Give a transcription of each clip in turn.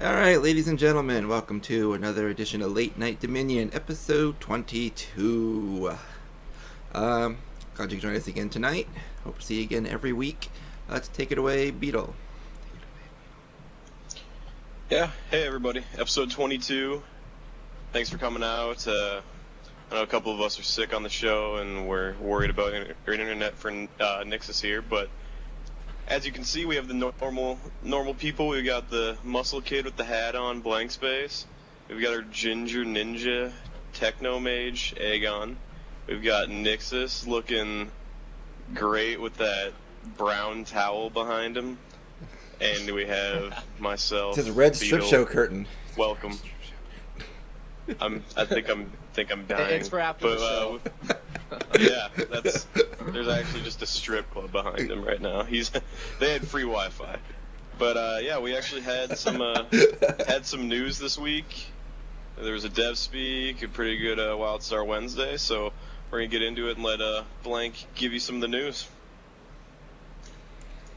Alright, ladies and gentlemen, welcome to another edition of Late Night Dominion, episode 22. Glad you can join us again tonight. Hope to see you again every week. Let's take it away, Beetle. Yeah, hey everybody, episode 22. Thanks for coming out. I know a couple of us are sick on the show and we're worried about internet for Nixus here, but as you can see, we have the normal people. We've got the muscle kid with the hat on, blank space. We've got our ginger ninja, techno mage, Aegon. We've got Nixus looking great with that brown towel behind him. And we have myself. It's his red strip Beetle. show curtain. Welcome. I think I'm dying. It's for after the show. Yeah, there's actually just a strip club behind him right now. They had free Wi-Fi, but yeah, we actually had some news this week. There was a DevSpeak, a pretty good Wildstar Wednesday, so we're gonna get into it and let Blank give you some of the news.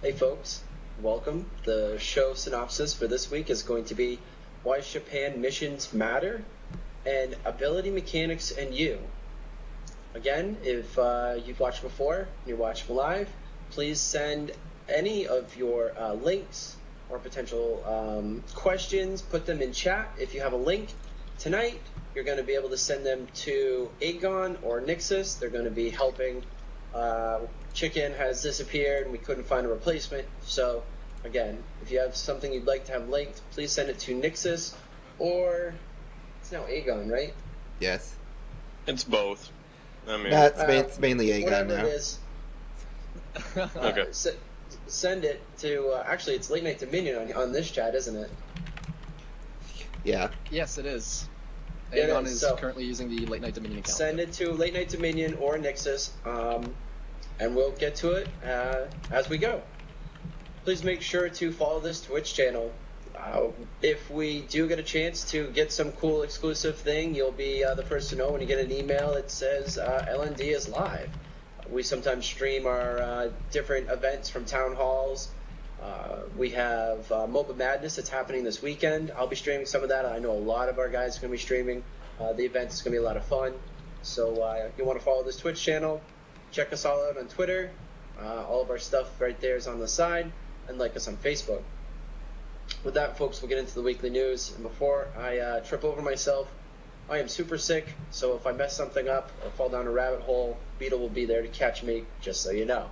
Hey folks, welcome. The show synopsis for this week is going to be why Shiphand missions matter and ability mechanics and you. Again, if you've watched before, you're watching live, please send any of your links or potential questions, put them in chat. If you have a link tonight, you're going to be able to send them to Aegon or Nixus. They're going to be helping. Chicken has disappeared and we couldn't find a replacement. So, again, if you have something you'd like to have linked, please send it to Nixus or it's now Aegon, right? Yes. It's both. I mean, It's mainly Aegon whatever now. it is. Okay. Send it to, actually it's Late Night Dominion on this chat, isn't it? Yeah. Yes, it is. It Aegon is, is so currently using the Late Night Dominion account. Send it to Late Night Dominion or Nixus, and we'll get to it as we go. Please make sure to follow this Twitch channel. If we do get a chance to get some cool exclusive thing, you'll be the first to know when you get an email that says LND is live. We sometimes stream our different events from town halls. We have MOBA Madness that's happening this weekend. I'll be streaming some of that. I know a lot of our guys are going to be streaming. The event is going to be a lot of fun. So if you want to follow this Twitch channel, check us all out on Twitter. All of our stuff right there is on the side. And like us on Facebook. With that, folks, we'll get into the weekly news. And before I trip over myself, I am super sick, so if I mess something up or fall down a rabbit hole, Beetle will be there to catch me, just so you know.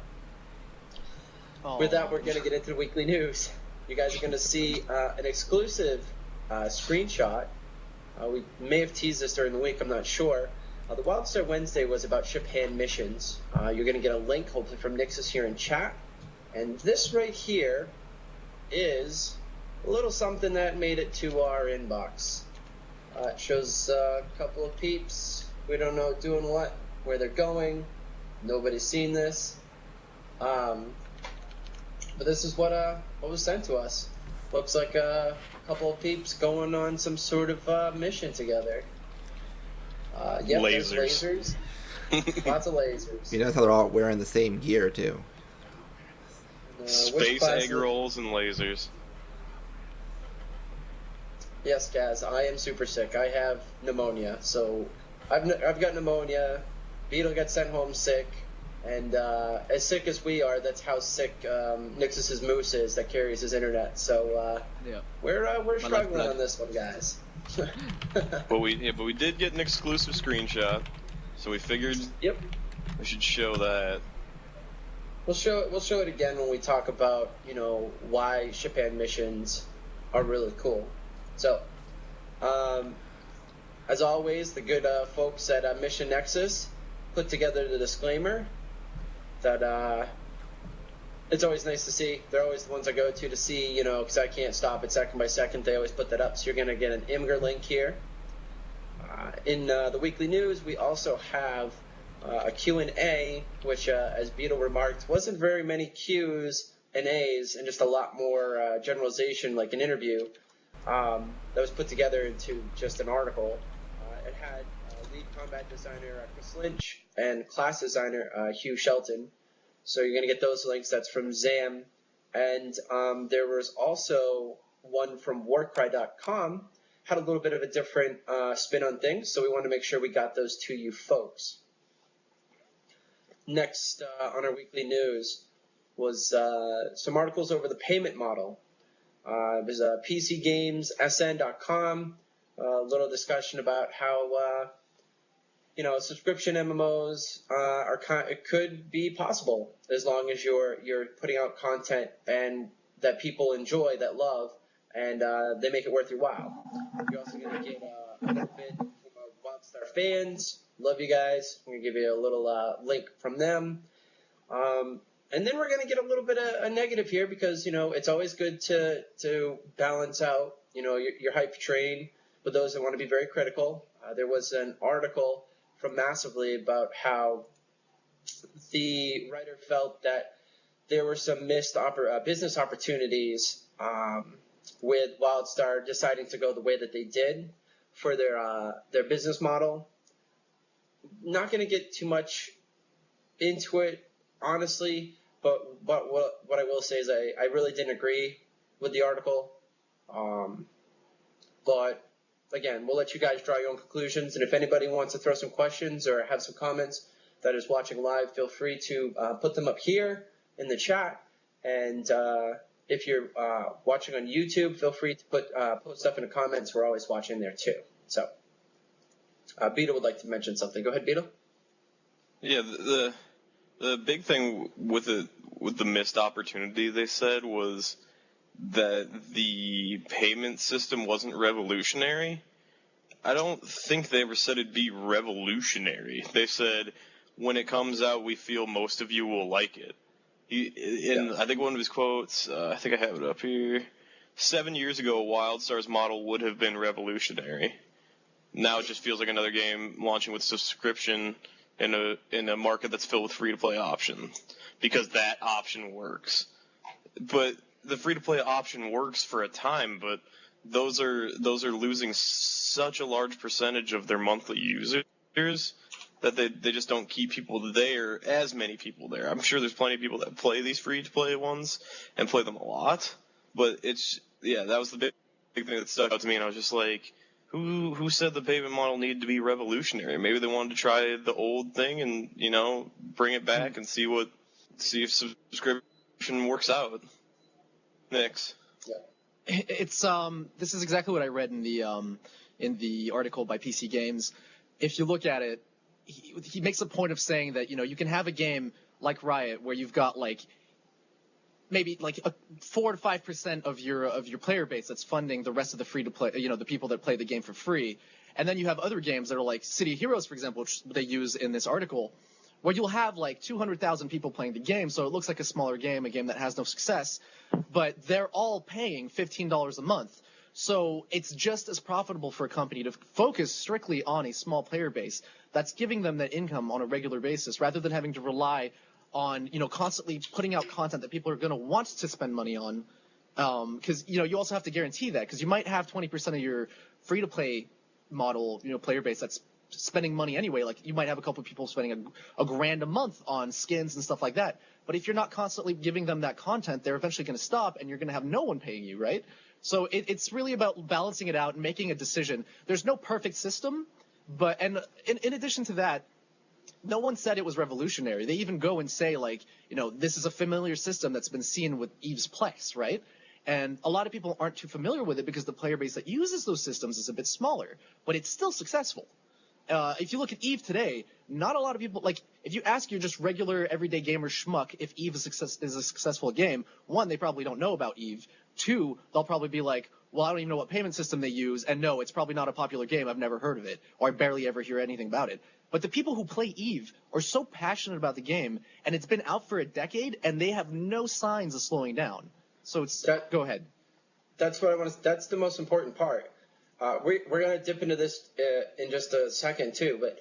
With that, we're going to get into the weekly news. You guys are going to see an exclusive screenshot. We may have teased this during the week, I'm not sure. The Wildstar Wednesday was about Shiphand missions. You're going to get a link, hopefully from Nixus here in chat. And this right here is a little something that made it to our inbox. It shows a couple of peeps. We don't know doing what, where they're going. Nobody's seen this. But this is what was sent to us. Looks like a couple of peeps going on some sort of mission together. Yep, Lasers. Lots of lasers. You notice how they're all wearing the same gear, too. Space egg rolls and lasers. Yes, Gaz, I am super sick. I have pneumonia, so I've got pneumonia. Beetle got sent home sick, and as sick as we are, that's how sick Nixus's moose is that carries his internet. So Yeah. we're struggling on this one, guys. But we did get an exclusive screenshot, so we figured Yep. we should show that. We'll show it again when we talk about why Shiphand missions are really cool. So, as always, the good folks at Mission Nexus put together the disclaimer that it's always nice to see. They're always the ones I go to see, because I can't stop it second by second. They always put that up. So you're going to get an Imgur link here. In the weekly news, we also have a Q&A, which, as Beetle remarked, wasn't very many Q's and A's and just a lot more generalization, like an interview, that was put together into just an article. It had lead combat designer Chris Lynch and class designer Hugh Shelton. So you're going to get those links. That's from Zam. And there was also one from warcry.com had a little bit of a different spin on things, so we wanted to make sure we got those to you folks. Next on our weekly news was some articles over the payment model. There's PCGamesSN.com, a little discussion about how subscription MMOs it could be possible as long as you're putting out content and that people enjoy, that love, and they make it worth your while. You're also going to get a little bit from Wildstar fans. Love you guys. I'm going to give you a little link from them. And then we're going to get a little bit of a negative here because, it's always good to balance out, your hype train with those that want to be very critical. There was an article from Massively about how the writer felt that there were some missed business opportunities with Wildstar deciding to go the way that they did for their business model. Not going to get too much into it, honestly, but what I will say is I really didn't agree with the article. But again, we'll let you guys draw your own conclusions, and if anybody wants to throw some questions or have some comments that is watching live, feel free to put them up here in the chat. And if you're watching on YouTube, feel free to post stuff in the comments. We're always watching there too. So, Bento would like to mention something. Go ahead, Bento. Yeah, the big thing with the missed opportunity, they said, was that the payment system wasn't revolutionary. I don't think they ever said it'd be revolutionary. They said, when it comes out, we feel most of you will like it. I think one of his quotes, I think I have it up here, 7 years ago, Wildstar's model would have been revolutionary. Now it just feels like another game launching with subscription in a market that's filled with free-to-play options, because that option works. But the free-to-play option works for a time, but those are losing such a large percentage of their monthly users that they just don't keep people there, as many people there. I'm sure there's plenty of people that play these free-to-play ones and play them a lot, but that was the big thing that stuck out to me, and I was just like, who said the payment model needed to be revolutionary? Maybe they wanted to try the old thing and, bring it back and see if subscription works out. Next. Yeah. It's this is exactly what I read in the article by PC Games. If you look at it, he makes a point of saying that you can have a game like Riot where you've got maybe 4 to 5% of your player base that's funding the rest of the free to play, the people that play the game for free, and then you have other games that are like City of Heroes, for example, which they use in this article, where you'll have 200,000 people playing the game, so it looks like a smaller game, a game that has no success, but they're all paying $15 a month. So it's just as profitable for a company to focus strictly on a small player base that's giving them that income on a regular basis, rather than having to rely on constantly putting out content that people are going to want to spend money on, because you also have to guarantee that, because you might have 20% of your free to play model player base that's spending money anyway. Like, you might have a couple of people spending a grand a month on skins and stuff like that, but if you're not constantly giving them that content, they're eventually going to stop, and you're going to have no one paying you, right? So it's really about balancing it out and making a decision. There's no perfect system, but in addition to that, no one said it was revolutionary. They even go and say, this is a familiar system that's been seen with EVE's Plex, right? And a lot of people aren't too familiar with it because the player base that uses those systems is a bit smaller, but it's still successful. If you look at EVE today, not a lot of people, if you ask your just regular everyday gamer schmuck if EVE is a successful game, one, they probably don't know about EVE. Two, they'll probably be like, well, I don't even know what payment system they use, and no, it's probably not a popular game, I've never heard of it, or I barely ever hear anything about it. But the people who play EVE are so passionate about the game, and it's been out for a decade, and they have no signs of slowing down. So go ahead. That's what I want to. That's the most important part. We're going to dip into this in just a second too. But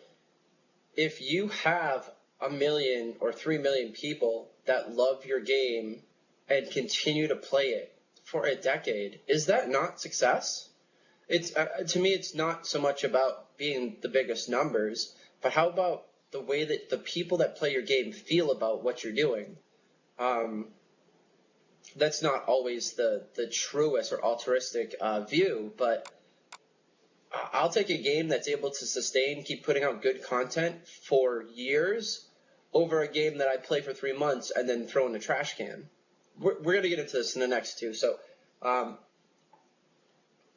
if you have 1 million or 3 million people that love your game and continue to play it for a decade, is that not success? It's to me, it's not so much about being the biggest numbers, but how about the way that the people that play your game feel about what you're doing? that's not always the truest or altruistic view, but I'll take a game that's able to sustain, keep putting out good content for years over a game that I play for 3 months and then throw in the trash can. We're going to get into this in the next two. So,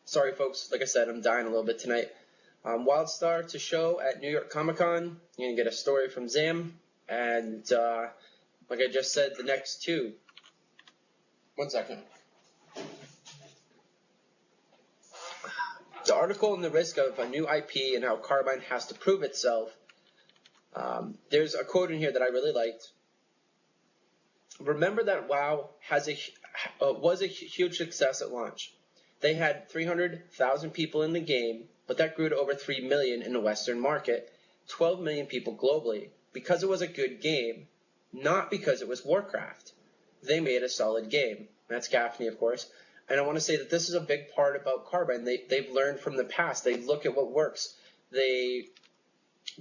sorry, folks. Like I said, I'm dying a little bit tonight. Wildstar to show at New York ComicCon. You're going to get a story from Zam. And like I just said, the next two. 1 second. The article and the risk of a new IP and how Carbine has to prove itself. There's a quote in here that I really liked. Remember that WoW was a huge success at launch. They had 300,000 people in the game, but that grew to over 3 million in the Western market, 12 million people globally, because it was a good game, not because it was Warcraft. They made a solid game. That's Gaffney, of course. And I want to say that this is a big part about Carbine. They've learned from the past. They look at what works. They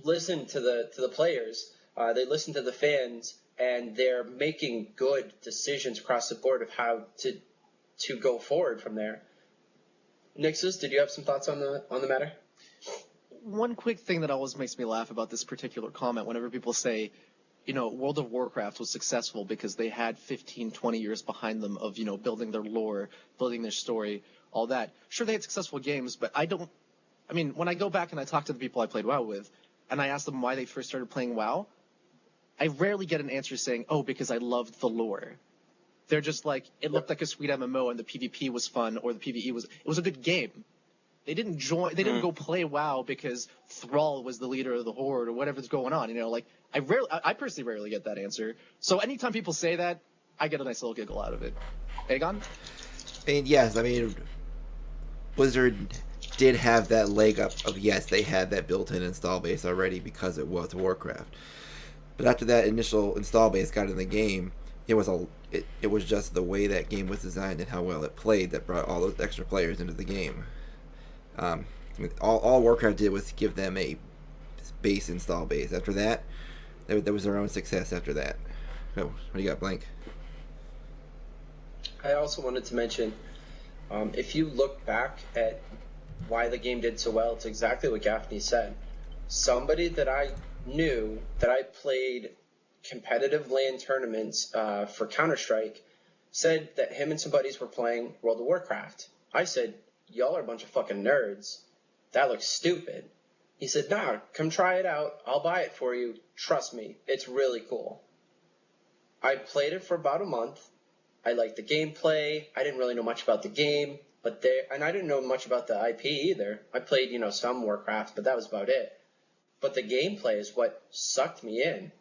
listen to the players. They listen to the fans, and they're making good decisions across the board of how to go forward from there. Nixus, did you have some thoughts on the matter? One quick thing that always makes me laugh about this particular comment, whenever people say, World of Warcraft was successful because they had 15, 20 years behind them of, building their lore, building their story, all that. Sure, they had successful games, but when I go back and I talk to the people I played WoW with, and I ask them why they first started playing WoW, I rarely get an answer saying, oh, because I loved the lore. They're just like, it looked like a sweet MMO and the PvP was fun, or the PvE was a good game. They didn't go play WoW because Thrall was the leader of the Horde or whatever's going on. I personally rarely get that answer. So anytime people say that, I get a nice little giggle out of it. Aegon? Yes, Blizzard did have that leg up of, yes, they had that built-in install base already because it was Warcraft. But after that initial install base got in the game, it was just the way that game was designed and how well it played that brought all those extra players into the game. All Warcraft did was give them a base install base. After that, there was their own success after that. Oh, what do you got, Blank? I also wanted to mention, if you look back at why the game did so well, it's exactly what Gaffney said. Somebody that I knew that I played competitive LAN tournaments for Counter-Strike said that him and some buddies were playing World of Warcraft. I said, y'all are a bunch of fucking nerds. That looks stupid. He said, nah, come try it out. I'll buy it for you. Trust me, it's really cool. I played it for about a month. I liked the gameplay. I didn't really know much about the game, and I didn't know much about the IP either. I played, some Warcraft, but that was about it. But the gameplay is what sucked me in.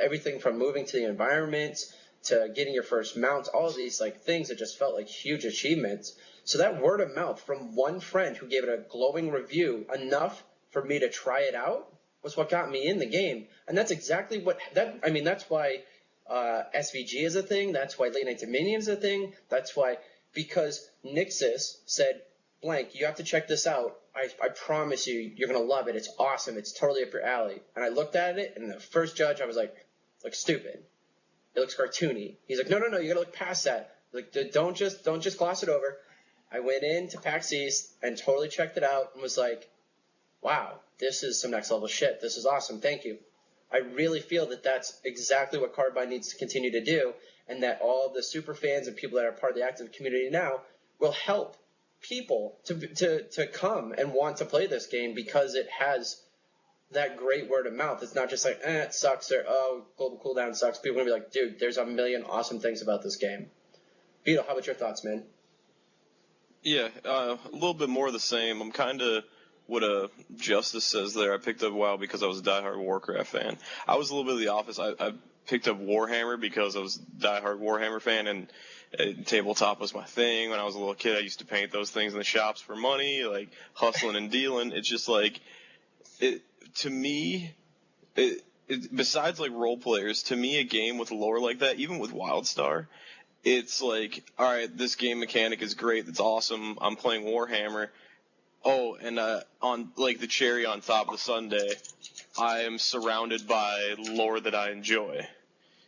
Everything from moving to the environments to getting your first mounts, all of these things that just felt like huge achievements. So that word of mouth from one friend who gave it a glowing review, enough for me to try it out, was what got me in the game. And that's exactly that's why SVG is a thing. That's why Late Night Dominion is a thing. That's why, because Nixus said, blank, you have to check this out. I promise you're going to love it. It's awesome. It's totally up your alley. And I looked at it, and the first judge, I was like, it looks stupid. It looks cartoony. He's like, no, you got to look past that. Like, don't just gloss it over. I went into PAX East and totally checked it out and was like, wow, this is some next level shit. This is awesome. Thank you. I really feel that that's exactly what Carbine needs to continue to do, and that all the super fans and people that are part of the active community now will help people to come and want to play this game because it has that great word of mouth. It's not just like, it sucks, or, oh, global cooldown sucks. People are going to be like, dude, there's a million awesome things about this game. Vito, how about your thoughts, man? Yeah, a little bit more of the same. I'm kind of what Justice says there. I picked up WoW because I was a diehard Warcraft fan. I was a little bit of the office. I picked up Warhammer because I was a diehard Warhammer fan, and tabletop was my thing. When I was a little kid, I used to paint those things in the shops for money, like hustling and dealing. It's just like, to me, besides like role players, to me a game with lore like that, even with Wildstar, it's like, all right, this game mechanic is great. It's awesome. I'm playing Warhammer. Oh, and on like the cherry on top of the sundae, I am surrounded by lore that I enjoy.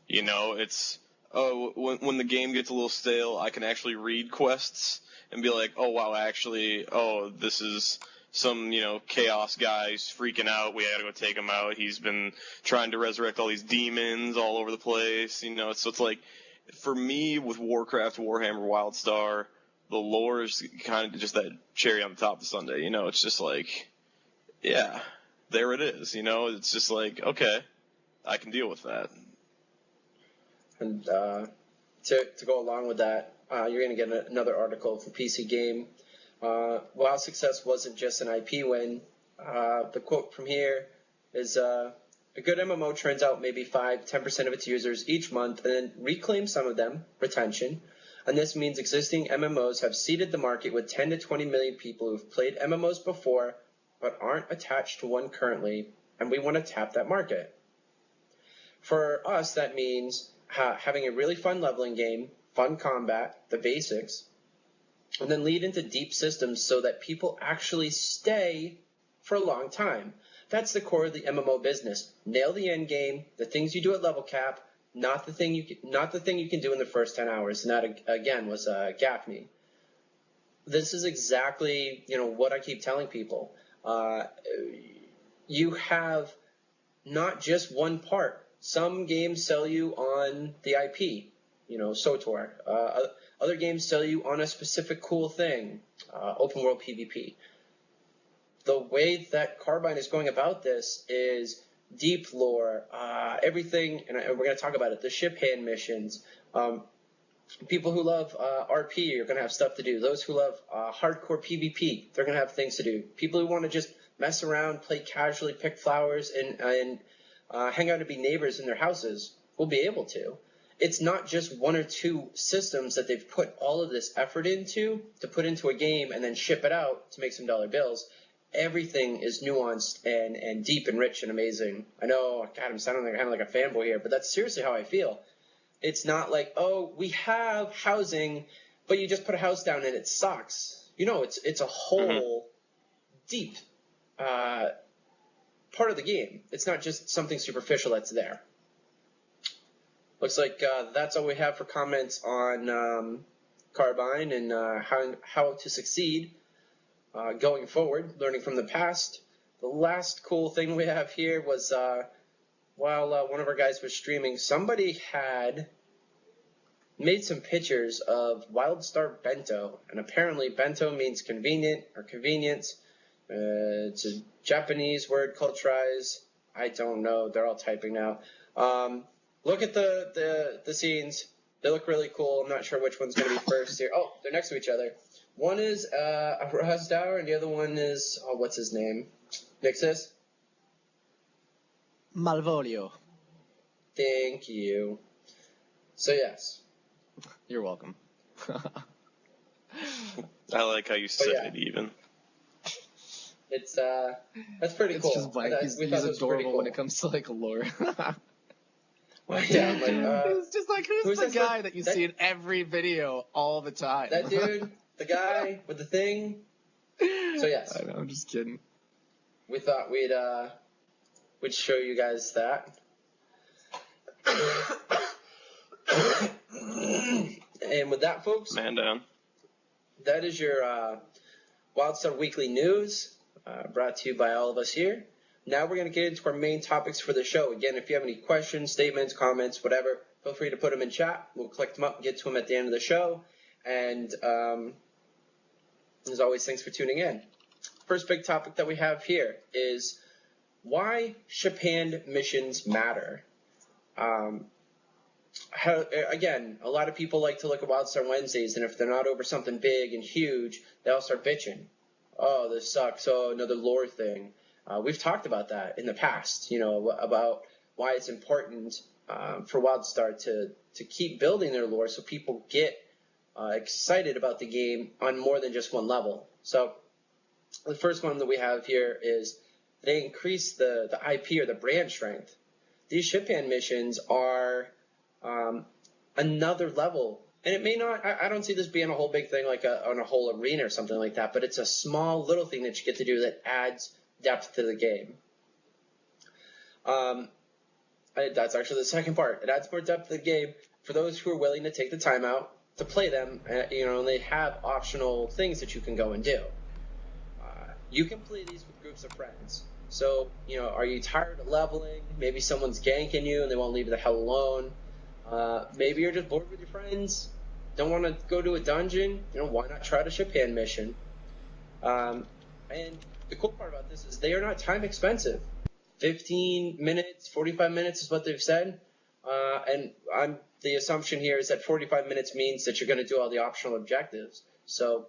It's oh, when the game gets a little stale, I can actually read quests and be like, oh wow, actually, oh, this is some, chaos guy's freaking out. We gotta go take him out. He's been trying to resurrect all these demons all over the place. So it's like, for me, with Warcraft, Warhammer, Wildstar, the lore is kind of just that cherry on the top of the sundae. It's just like, yeah, there it is. It's just like, okay, I can deal with that. And to go along with that, you're going to get another article from PC Game. While success wasn't just an IP win, the quote from here is, a good MMO turns out maybe 5-10% of its users each month and then reclaims some of them, retention. And this means existing MMOs have seeded the market with 10 to 20 million people who've played MMOs before but aren't attached to one currently, and we want to tap that market. For us, that means having a really fun leveling game, fun combat, the basics, and then lead into deep systems so that people actually stay for a long time. That's the core of the MMO business. Nail the end game, the things you do at level cap, not the thing you can do in the first 10 hours. And that, again, was Gaffney. This is exactly, what I keep telling people. You have not just one part. Some games sell you on the IP, SOTOR. Other games sell you on a specific cool thing, open world PvP. The way that Carbine is going about this is deep lore, everything, and we're going to talk about it, the Shiphand missions. People who love RP are going to have stuff to do. Those who love hardcore PvP, they're going to have things to do. People who want to just mess around, play casually, pick flowers, and hang out and be neighbors in their houses will be able to. It's not just one or two systems that they've put all of this effort into to put into a game and then ship it out to make some dollar bills. Everything is nuanced and deep and rich and amazing. I know, God, I'm sounding kind of like a fanboy here, but that's seriously how I feel. It's not like, oh, we have housing, but you just put a house down and it sucks. It's a whole deep part of the game. It's not just something superficial that's there. Looks like that's all we have for comments on Carbine and how to succeed going forward, learning from the past. The last cool thing we have here was while one of our guys was streaming, somebody had made some pictures of Wildstar Bento, and apparently Bento means convenient or convenience. It's a Japanese word, culturized. I don't know. They're all typing now. Look at the scenes. They look really cool. I'm not sure which one's going to be first here. Oh, they're next to each other. One is a Rasdauer, and the other one is, what's his name? Nixus? Malvolio. Thank you. So, yes. You're welcome. I like how you said it even. It's that's pretty cool. Just like, he's adorable cool when it comes to like lore. Yeah, it's just like who's the guy that you see in every video all the time? That dude, the guy with the thing. So yes. I know, I'm just kidding. We thought we'd show you guys that. And with that, folks, man down. That is your Wildstar Weekly News, brought to you by all of us here. Now we're going to get into our main topics for the show. Again, if you have any questions, statements, comments, whatever, feel free to put them in chat. We'll collect them up and get to them at the end of the show. And as always, thanks for tuning in. First big topic that we have here is why Shiphand missions matter. Again, a lot of people like to look at Wildstar Wednesdays, and if they're not over something big and huge, they all start bitching. Oh, this sucks. Oh, another lore thing. We've talked about that in the past, about why it's important for Wildstar to keep building their lore so people get excited about the game on more than just one level. So the first one that we have here is they increase the IP or the brand strength. These Shiphand missions are another level. And it may not, I don't see this being a whole big thing like on a whole arena or something like that, but it's a small little thing that you get to do that adds depth to the game. That's actually the second part. It adds more depth to the game. for those who are willing to take the time out to play them, and they have optional things that you can go and do. You can play these with groups of friends. So, are you tired of leveling? Maybe someone's ganking you and they won't leave you the hell alone. Maybe you're just bored with your friends, don't want to go to a dungeon. Why not try the Shiphand Mission? And the cool part about this is they are not time expensive. 15 minutes, 45 minutes is what they've said. And the assumption here is that 45 minutes means that you're going to do all the optional objectives. So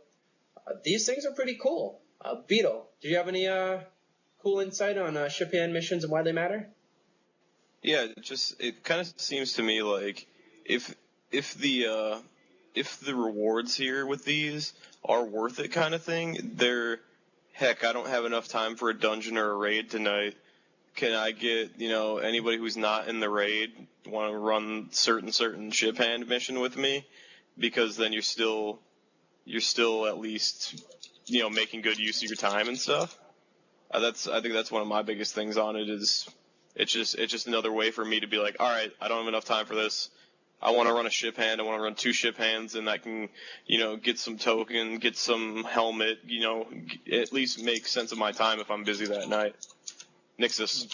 these things are pretty cool. Beetle, do you have any cool insight on Shiphand missions and why they matter? Yeah, it kind of seems to me like if the rewards here with these are worth it kind of thing, heck, I don't have enough time for a dungeon or a raid tonight. Can I get, anybody who's not in the raid want to run certain Shiphand mission with me? Because then you're still at least, making good use of your time and stuff. I think that's one of my biggest things on it is it's just another way for me to be like, all right, I don't have enough time for this. I want to run a Shiphand. I want to run 2 Shiphands, and I can, get some token, get some helmet, at least make sense of my time if I'm busy that night. Nixus.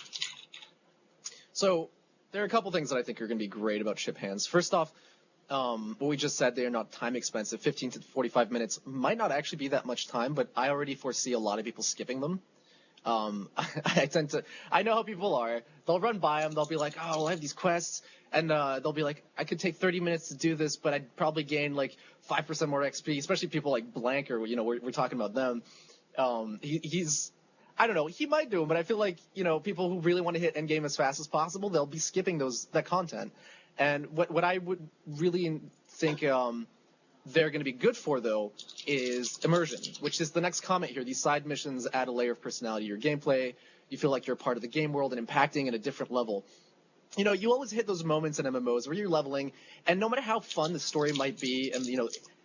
So there are a couple things that I think are going to be great about Shiphands. First off, what we just said, they are not time expensive. 15 to 45 minutes might not actually be that much time, but I already foresee a lot of people skipping them. I know how people are. They'll run by them. They'll be like, oh, well, I have these quests. And they'll be like, I could take 30 minutes to do this, but I'd probably gain like 5% more XP, especially people like Blanker, we're talking about them. He's, I don't know, he might do them, but I feel like, people who really want to hit endgame as fast as possible, they'll be skipping that content. And what I would really think they're going to be good for, though, is immersion, which is the next comment here. These side missions add a layer of personality to your gameplay. You feel like you're a part of the game world and impacting at a different level. You always hit those moments in MMOs where you're leveling, and no matter how fun the story might be, and,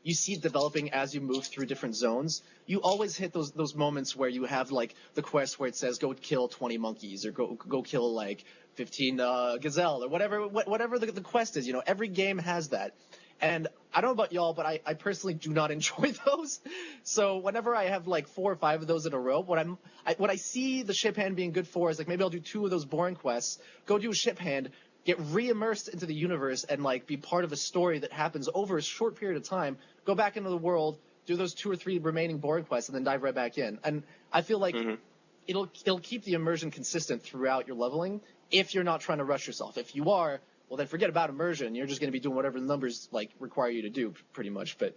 you see it developing as you move through different zones, you always hit those moments where you have, like, the quest where it says, go kill 20 monkeys, or go kill, like, 15 gazelle, or whatever the quest is. Every game has that. And I don't know about y'all, but I personally do not enjoy those. So whenever I have like 4 or 5 of those in a row, what I see the Shiphand being good for is like maybe I'll do 2 of those boring quests, go do a Shiphand, get re-immersed into the universe, and like be part of a story that happens over a short period of time, go back into the world, do those 2 or 3 remaining boring quests, and then dive right back in. And I feel like it'll keep the immersion consistent throughout your leveling if you're not trying to rush yourself. If you are, well, then forget about immersion. You're just going to be doing whatever the numbers like require you to do, pretty much. But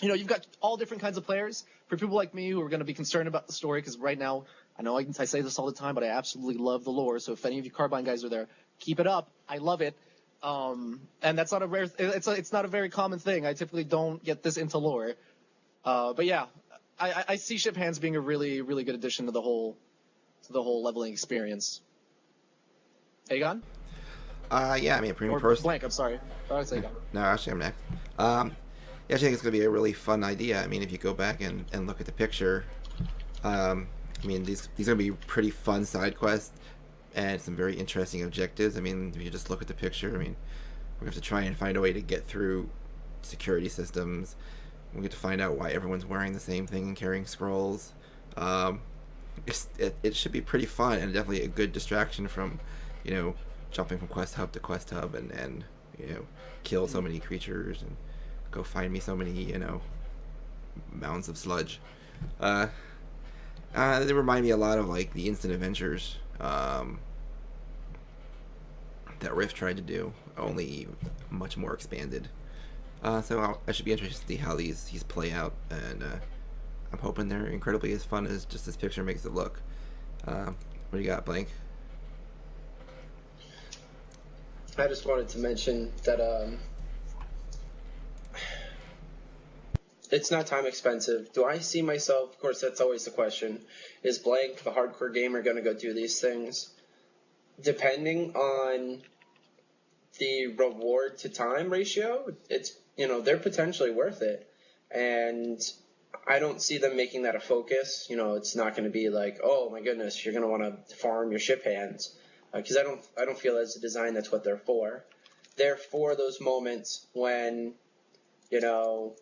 you've got all different kinds of players. For people like me who are going to be concerned about the story, because right now, I know I say this all the time, but I absolutely love the lore. So if any of you Carbine guys are there, keep it up. I love it. And that's not a rare. It's not a very common thing. I typically don't get this into lore. But yeah, I see Shiphands being a really, really good addition to the whole leveling experience. Aegon? Yeah, I mean, pretty or personally. Blank, I'm sorry. Aegon. No, actually, I'm next. Yeah, I think it's going to be a really fun idea. I mean, if you go back and look at the picture, I mean, these are going to be pretty fun side quests and some very interesting objectives. I mean, if you just look at the picture, I mean, we're going to have to try and find a way to get through security systems. We get to find out why everyone's wearing the same thing and carrying scrolls. It should be pretty fun and definitely a good distraction from, jumping from quest hub to quest hub and kill so many creatures and go find me so many, mounds of sludge. They remind me a lot of like the instant adventures that Rift tried to do, only much more expanded. So I should be interested to see how these play out, and I'm hoping they're incredibly as fun as just this picture makes it look. What do you got, Blank? I just wanted to mention that it's not time expensive. Do I see myself, of course that's always the question, is Blank, the hardcore gamer, going to go do these things? Depending on the reward to time ratio, it's, they're potentially worth it. And I don't see them making that a focus. It's not going to be like, oh my goodness, you're going to want to farm your Shiphands. Because I don't feel as a design that's what they're for. there for those moments when, you know,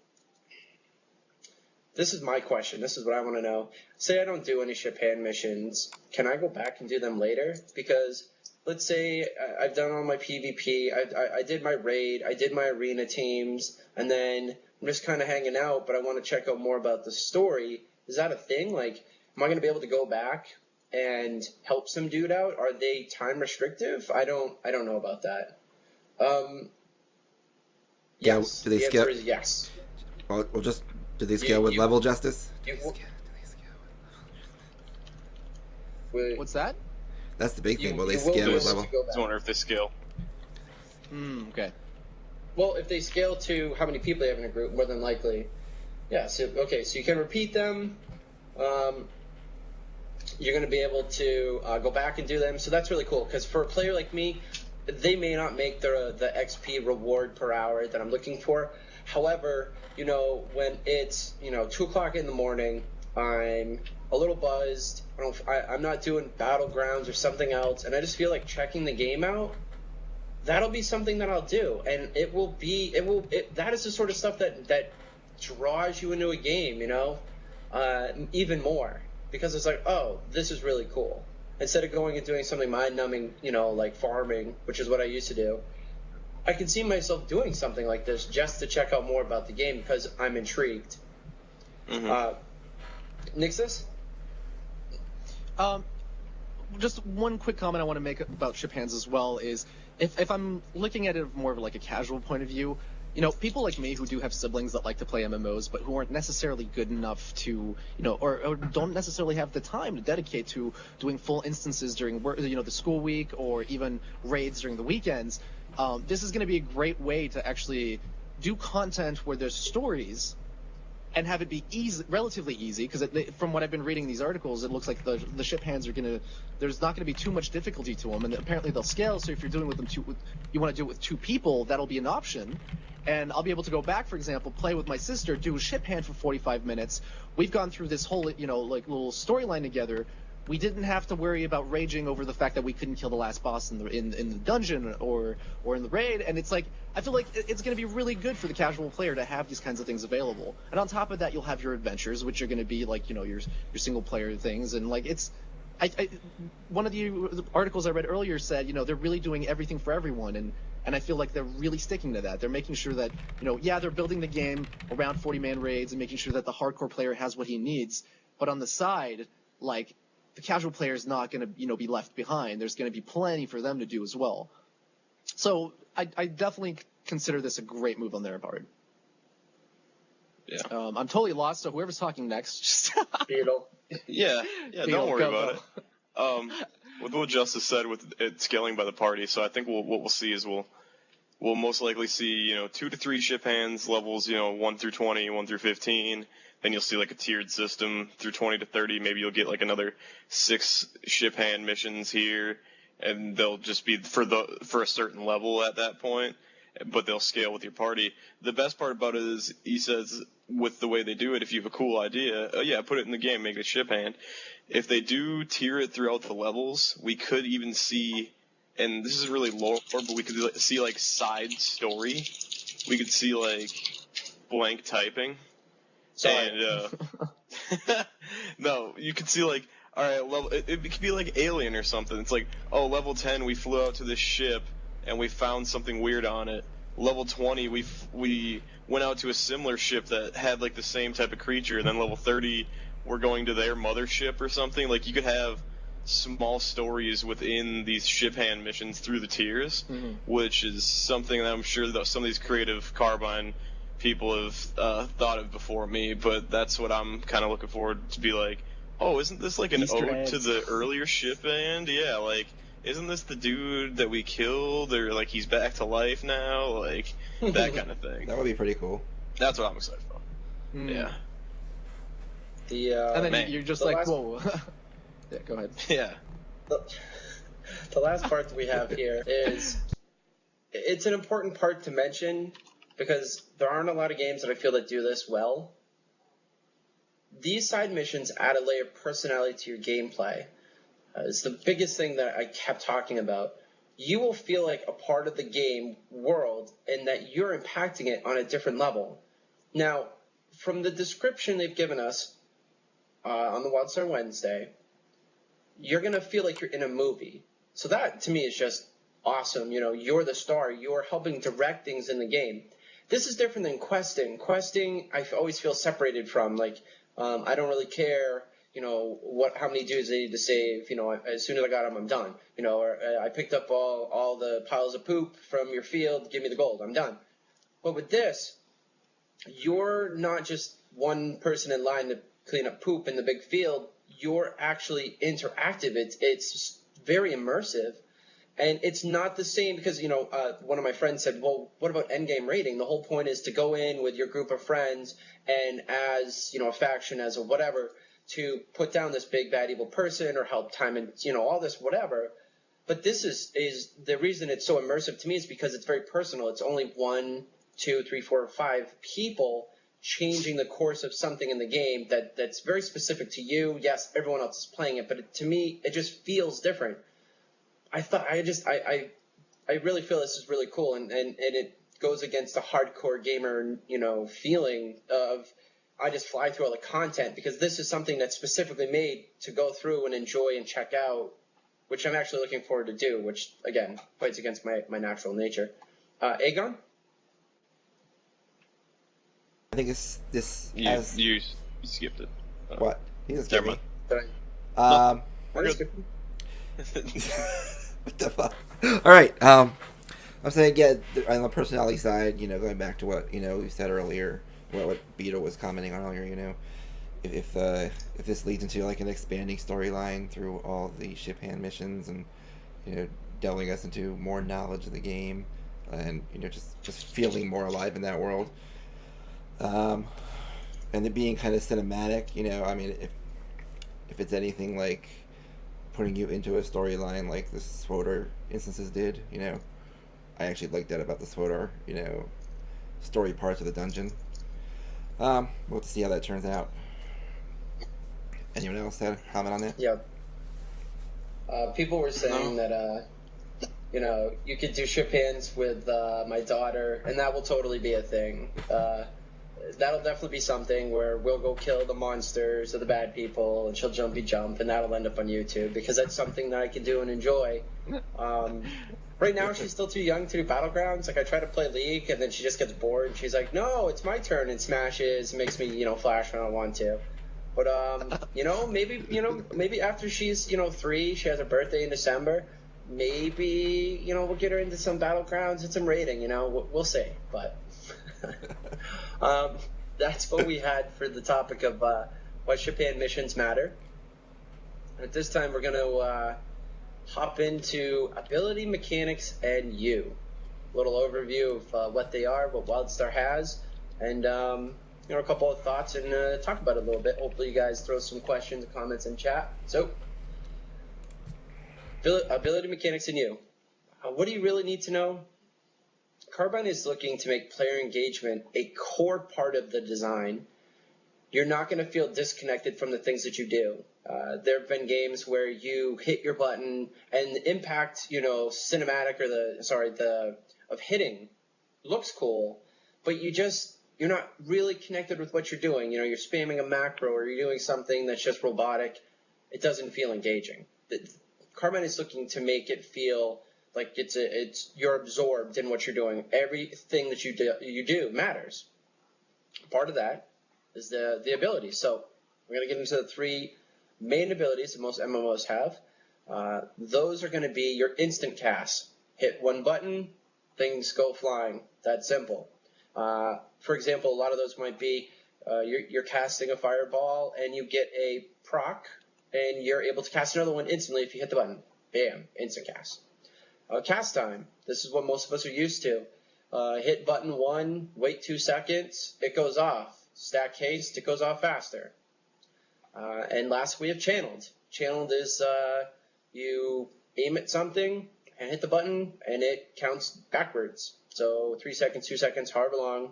this is my question. This is what I want to know. Say I don't do any Shiphand missions. Can I go back and do them later? Because let's say I've done all my PvP. I did my raid. I did my arena teams. And then I'm just kind of hanging out, but I want to check out more about the story. Is that a thing? Like, am I going to be able to go back and help some dude out? Are they time restrictive? I don't know about that. Yes. Do they the scale? answer is yes. Well, just do they scale with level justice? What's that? That's the big thing. Will they you scale be with able level? to go I back. wonder if they scale. Okay. Well, if they scale to how many people they have in a group, more than likely. Yeah, so you can repeat them. You're going to be able to go back and do them. So that's really cool, because for a player like me, they may not make the XP reward per hour that I'm looking for. However, when it's 2 o'clock in the morning, I'm a little buzzed. I'm not doing battlegrounds or something else, and I just feel like checking the game out. That'll be something that I'll do, and that is the sort of stuff that draws you into a game, even more, because it's like, oh, this is really cool. Instead of going and doing something mind-numbing, like farming, which is what I used to do, I can see myself doing something like this just to check out more about the game because I'm intrigued. Mm-hmm. Nixus? Just one quick comment I want to make about Shiphands as well is, if I'm looking at it more of like a casual point of view, people like me who do have siblings that like to play MMOs, but who aren't necessarily good enough to, or don't necessarily have the time to dedicate to doing full instances during work, the school week, or even raids during the weekends. This is going to be a great way to actually do content where there's stories and have it be relatively easy, because from what I've been reading these articles, it looks like the Shiphands there's not going to be too much difficulty to them, and apparently they'll scale. So if you're doing you want to do it with 2 people, that'll be an option. And I'll be able to go back, for example, play with my sister, do a Shiphand for 45 minutes. We've gone through this whole, little storyline together. We didn't have to worry about raging over the fact that we couldn't kill the last boss in the dungeon or in the raid. And it's like, I feel like it's going to be really good for the casual player to have these kinds of things available. And on top of that, you'll have your adventures, which are going to be like, your single player things. And like, one of the articles I read earlier said, they're really doing everything for everyone. And I feel like they're really sticking to that. They're making sure that, they're building the game around 40-man raids and making sure that the hardcore player has what he needs. But on the side, like, the casual player is not going to, be left behind. There's going to be plenty for them to do as well. So I definitely consider this a great move on their part. Yeah. I'm totally lost, so whoever's talking next, just... Beetle. Yeah, Beetle, don't worry go. about it. With what Justice said with it scaling by the party, so I think what we'll see is we'll most likely see 2 to 3 Shiphands levels 1 through 20, 1 through 15. Then you'll see like a tiered system through 20 to 30. Maybe you'll get like another 6 Shiphand missions here, and they'll just be for a certain level at that point. But they'll scale with your party. The best part about it is, he says, with the way they do it, if you have a cool idea, put it in the game, make it a Shiphand. If they do tier it throughout the levels, we could even see, and this is really lore, but we could see like side story. We could see like blank typing. Sorry. And, no, you could see like, alright, it could be like Alien or something. It's like, level 10, we flew out to this ship, and we found something weird on it. Level 20, we went out to a similar ship that had like the same type of creature, and then level 30, we're going to their mothership or something. Like, you could have small stories within these Shiphand missions through the tiers, which is something that I'm sure that some of these creative Carbine people have thought of before me, but that's what I'm kind of looking forward to be like, isn't this like an Easter ode eggs. to the earlier Shiphand? Yeah, like, isn't this the dude that we killed, or like he's back to life now, like that kind of thing. That would be pretty cool. That's what I'm excited for. Yeah. And then Man. you're just the like, last- whoa. Yeah, go ahead. Yeah. The last part that we have here is, it's an important part to mention because there aren't a lot of games that I feel that do this well. These side missions add a layer of personality to your gameplay. It's the biggest thing that I kept talking about. you will feel like a part of the game world and that you're impacting it on a different level. Now, from the description they've given us on the Wildstar Wednesday, you're going to feel like you're in a movie. So that, to me, is just awesome. You know, you're the star. You're helping direct things in the game. This is different than questing. Questing, I always feel separated from. Like, I don't really care, you know, how many dudes I need to save. You know, as soon as I got them, I'm done. You know, or I picked up all the piles of poop from your field. Give me the gold. I'm done. But with this, you're not just one person in line to clean up poop in the big field. You're actually interactive. It's very immersive. And it's not the same because, you know, one of my friends said, well, what about endgame raiding? The whole point is to go in with your group of friends and as, you know, a faction, as a whatever, to put down this big bad evil person or help time and, you know, all this whatever. But this is the reason it's so immersive to me is because it's very personal. It's only 1, 2, 3, 4, 5 people changing the course of something in the game that's very specific to you. Yes, everyone else is playing it, but to me, it just feels different. I really feel this is really cool, and it goes against the hardcore gamer, you know, feeling of I just fly through all the content because this is something that's specifically made to go through and enjoy and check out, which I'm actually looking forward to do, which, again, fights against my natural nature. Aegon? I think it's this. You skipped it. What? He didn't skip me. We're good. What the fuck? All right. I'm saying, yeah, on the personality side, you know, going back to what, you know, we said earlier, what Bento was commenting on earlier, you know, if this leads into like an expanding storyline through all the Shiphand missions and, you know, delving us into more knowledge of the game and, you know, just feeling more alive in that world, and it being kind of cinematic, you know, I mean, if it's anything like putting you into a storyline like the SWOTR instances did, you know, I actually like that about the SWOTR, you know, story parts of the dungeon. We'll have to see how that turns out. Anyone else have a comment on that? Yeah. People were saying that, you know, you could do Shiphands with my daughter, and that will totally be a thing. That'll definitely be something where we'll go kill the monsters or the bad people, and she'll jumpy jump, and that'll end up on YouTube because that's something that I can do and enjoy. Right now, she's still too young to do Battlegrounds. Like, I try to play League, and then she just gets bored. She's like, no, it's my turn, and smashes, makes me, you know, flash when I want to. But, you know, maybe after she's, you know, 3, she has her birthday in December, maybe, you know, we'll get her into some Battlegrounds and some raiding, you know, we'll see. But that's what we had for the topic of why Shiphand missions matter. At this time, we're going to hop into ability mechanics and you. A little overview of what they are, what Wildstar has, and you know, a couple of thoughts and talk about it a little bit. Hopefully you guys throw some questions and comments in chat. So, ability mechanics and you. What do you really need to know? Carbine is looking to make player engagement a core part of the design. You're not going to feel disconnected from the things that you do. There have been games where you hit your button and the impact, you know, cinematic or of hitting looks cool, but you're not really connected with what you're doing. You know, you're spamming a macro or you're doing something that's just robotic. It doesn't feel engaging. Carbine is looking to make it feel like you're absorbed in what you're doing. Everything that you do matters. Part of that is the ability. So we're going to get into the 3 main abilities that most MMOs have. Those are going to be your instant cast. Hit one button, things go flying. That's simple. For example, a lot of those might be you're casting a fireball and you get a proc and you're able to cast another one instantly if you hit the button. Bam, instant cast. Cast time. This is what most of us are used to. Hit button 1, wait 2 seconds, it goes off. Stack haste, it goes off faster. And last, we have channeled. Channeled is you aim at something and hit the button, and it counts backwards. So 3 seconds, 2 seconds, however long.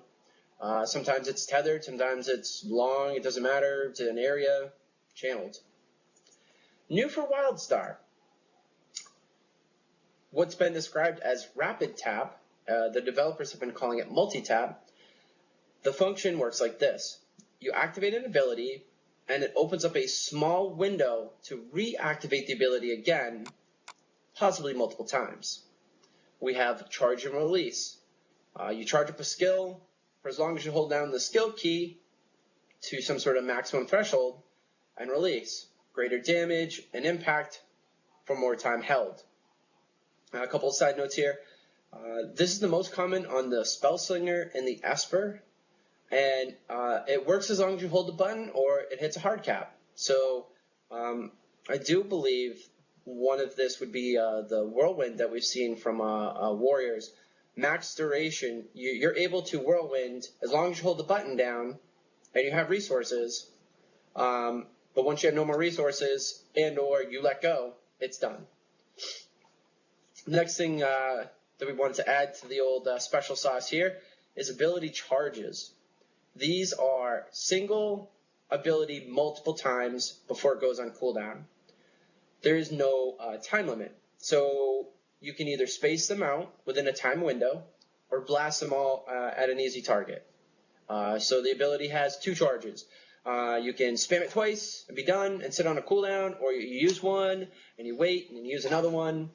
Sometimes it's tethered, sometimes it's long, it doesn't matter, to an area. Channeled. New for Wildstar. what's been described as rapid tap. The developers have been calling it multi-tap. The function works like this. You activate an ability, and it opens up a small window to reactivate the ability again, possibly multiple times. We have charge and release. You charge up a skill for as long as you hold down the skill key to some sort of maximum threshold, and release. Greater damage and impact for more time held. A couple of side notes here. This is the most common on the Spellslinger and the Esper, and it works as long as you hold the button or it hits a hard cap. So I do believe one of this would be the Whirlwind that we've seen from Warriors. Max duration, you're able to Whirlwind as long as you hold the button down and you have resources, but once you have no more resources and or you let go, it's done. Next thing that we wanted to add to the old special sauce here is ability charges. These are single ability multiple times before it goes on cooldown. There is no time limit, so you can either space them out within a time window or blast them all at an easy target. So the ability has 2 charges. You can spam it twice and be done and sit on a cooldown, or you use one and you wait and you use another one.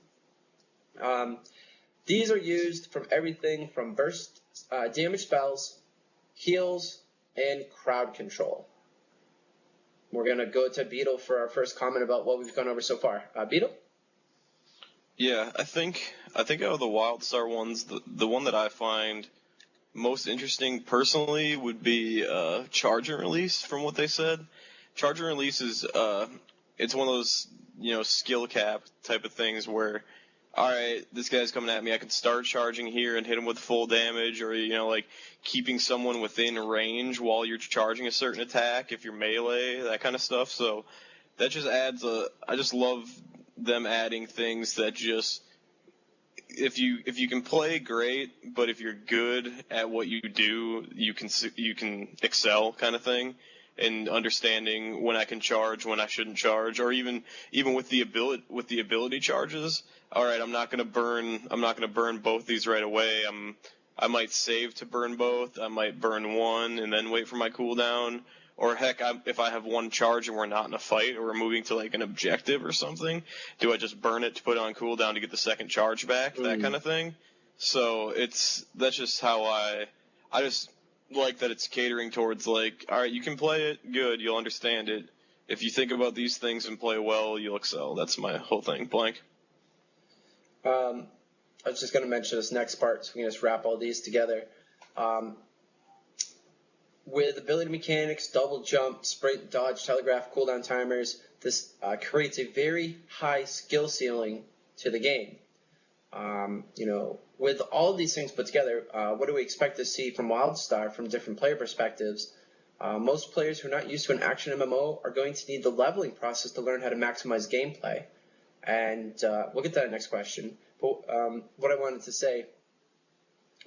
These are used from everything from burst damage spells, heals, and crowd control. We're going to go to Beetle for our first comment about what we've gone over so far. Beetle? Yeah, I think out of the Wildstar ones, the one that I find most interesting personally would be charge and release. From what they said, charge and release is it's one of those skill cap type of things where, all right, this guy's coming at me, I can start charging here and hit him with full damage, or like keeping someone within range while you're charging a certain attack if you're melee, that kind of stuff. So that just adds I just love them adding things that just, if you can play, great, but if you're good at what you do, you can excel, kind of thing, and understanding when I can charge, when I shouldn't charge, or even with the ability charges. All right, I'm not gonna burn both these right away. I might save to burn both. I might burn one and then wait for my cooldown. Or heck, if I have one charge and we're not in a fight, or we're moving to like an objective or something, do I just burn it to put it on cooldown to get the second charge back? That kind of thing. So that's just how I just like that it's catering towards like, all right, you can play it, good, you'll understand it. If you think about these things and play well, you'll excel. That's my whole thing. Blank. I was just going to mention this next part, so we can just wrap all these together. With ability mechanics, double jump, sprint, dodge, telegraph, cooldown timers, this creates a very high skill ceiling to the game. With all of these things put together, what do we expect to see from Wildstar from different player perspectives? Most players who are not used to an action MMO are going to need the leveling process to learn how to maximize gameplay. And we'll get to that next question. But what I wanted to say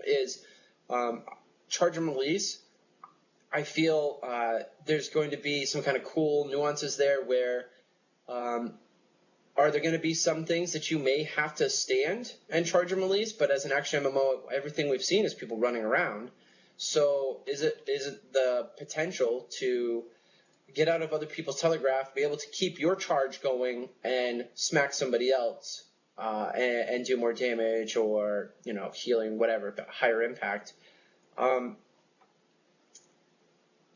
is charge and release. I feel there's going to be some kind of cool nuances there where are there going to be some things that you may have to stand and charge and release, but as an action MMO, everything we've seen is people running around. So is it the potential to get out of other people's telegraph, be able to keep your charge going and smack somebody else and do more damage or, healing, whatever, but higher impact?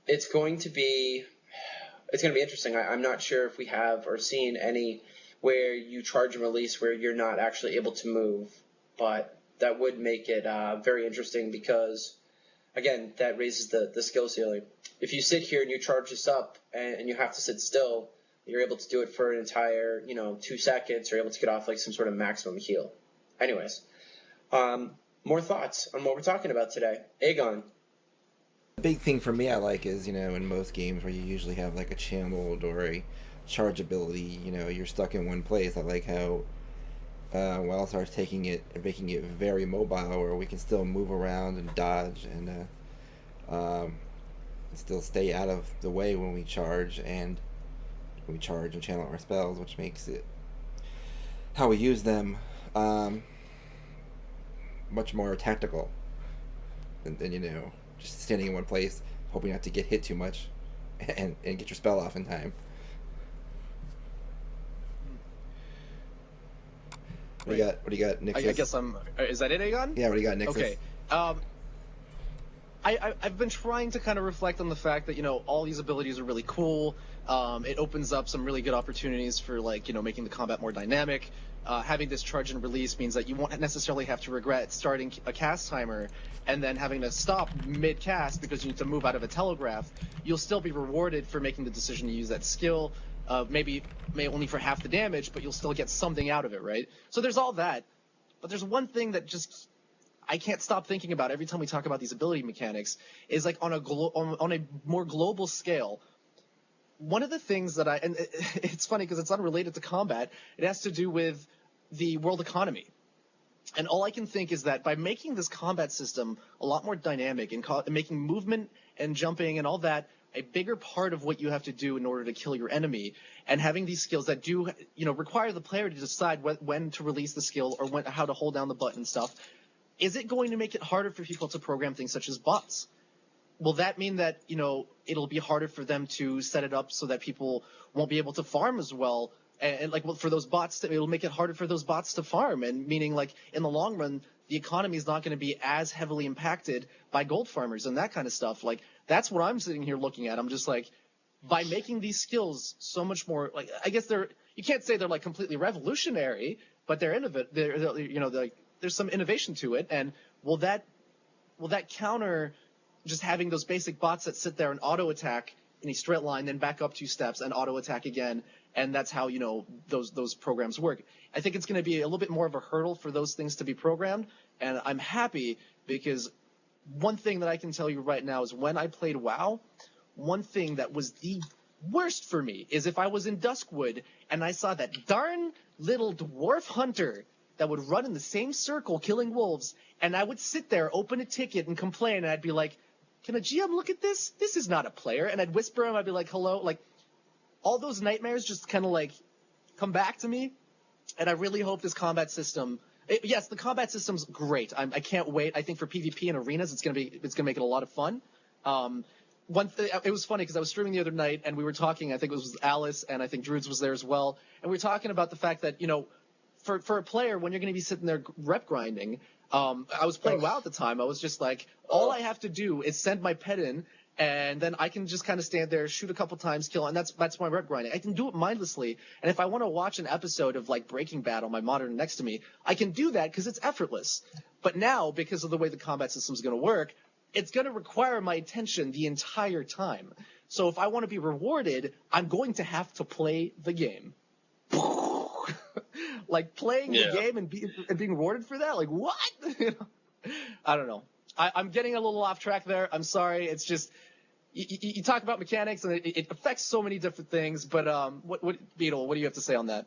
It's going to be interesting. I'm not sure if we have or seen any where you charge and release where you're not actually able to move, but that would make it very interesting because, again, that raises the skill ceiling. If you sit here and you charge this up and you have to sit still, you're able to do it for an entire 2 seconds. You're able to get off like some sort of maximum heal. Anyways, more thoughts on what we're talking about today. Aegon. The big thing for me I like is, in most games where you usually have like a channeled or a charge ability, you're stuck in one place. I like how Wildstar's taking it and making it very mobile, where we can still move around and dodge and still stay out of the way when we charge and channel our spells, which makes it how we use them much more tactical than just standing in one place, hoping not to get hit too much, and get your spell off in time. What do you got, Nixus? I guess is that it, Aegon? Yeah, what do you got, Nixus? Okay. I've been trying to kind of reflect on the fact that, all these abilities are really cool. It opens up some really good opportunities for, making the combat more dynamic. Having this charge and release means that you won't necessarily have to regret starting a cast timer and then having to stop mid-cast because you need to move out of a telegraph. You'll still be rewarded for making the decision to use that skill. May only for half the damage, but you'll still get something out of it, right? So there's all that. But there's one thing that just I can't stop thinking about every time we talk about these ability mechanics is on a more global scale. One of the things that and it's funny because it's unrelated to combat. It has to do with the world economy. And all I can think is that by making this combat system a lot more dynamic and making movement and jumping and all that a bigger part of what you have to do in order to kill your enemy, and having these skills that do, require the player to decide when to release the skill or how to hold down the button and stuff, is it going to make it harder for people to program things such as bots? Will that mean that, it'll be harder for them to set it up so that people won't be able to farm as well? And for those bots, it'll make it harder for those bots to farm. And meaning, in the long run, the economy is not going to be as heavily impacted by gold farmers and that kind of stuff. That's what I'm sitting here looking at. I'm just by making these skills so much more, I guess you can't say they're completely revolutionary, but they're innovative. There's some innovation to it. And will that counter just having those basic bots that sit there and auto attack in a straight line, then back up 2 steps and auto attack again, and that's how those programs work. I think it's going to be a little bit more of a hurdle for those things to be programmed, and I'm happy because one thing that I can tell you right now is when I played WoW, one thing that was the worst for me is if I was in Duskwood and I saw that darn little dwarf hunter that would run in the same circle killing wolves, and I would sit there, open a ticket, and complain, and I'd be like, can a GM look at this? This is not a player. And I'd whisper him, I'd be like, hello. All those nightmares just kind of come back to me. And I really hope this combat system, yes, the combat system's great. I can't wait. I think for PvP and arenas, it's gonna make it a lot of fun. It was funny because I was streaming the other night and we were talking, I think it was Alice and I think Druids was there as well. And we were talking about the fact that, for a player, when you're going to be sitting there rep grinding, I was playing WoW at the time. I was just all I have to do is send my pet in, and then I can just kind of stand there, shoot a couple times, kill, and that's my rep grinding. I can do it mindlessly, and if I want to watch an episode of Breaking Bad on my monitor next to me, I can do that because it's effortless. But now, because of the way the combat system is going to work, it's going to require my attention the entire time. So if I want to be rewarded, I'm going to have to play the game. Playing the game and being rewarded for that? What? I don't know. I'm getting a little off track there. I'm sorry. It's just you talk about mechanics and it affects so many different things. But what Beetle? What do you have to say on that?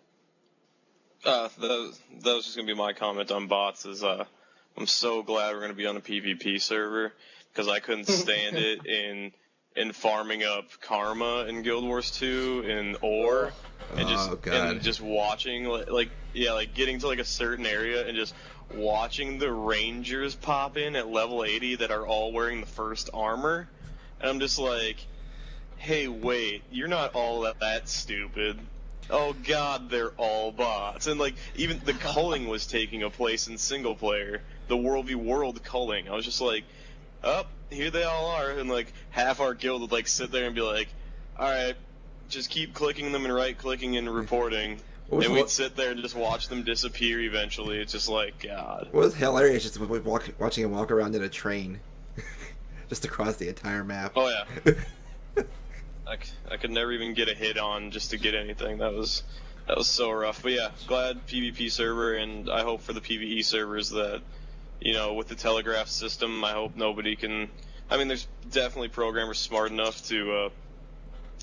That was just gonna be my comment on bots. I'm so glad we're gonna be on a PvP server because I couldn't stand it in farming up karma in Guild Wars 2 in ore. And just watching getting to a certain area and just watching the rangers pop in at level 80 that are all wearing the first armor, and I'm just hey, wait, you're not all that stupid. Oh god, they're all bots. And even the culling was taking a place in single player, the world v world culling. I was just oh, here they all are, and half our guild would sit there and be alright, just keep clicking them and right-clicking and reporting, and we'd sit there and just watch them disappear eventually. It's just God. What was hilarious just watching him walk around in a train, just across the entire map. Oh yeah. I could never even get a hit on just to get anything. That was so rough. But yeah, glad PvP server, and I hope for the PvE servers that, with the telegraph system, I hope nobody can... there's definitely programmers smart enough to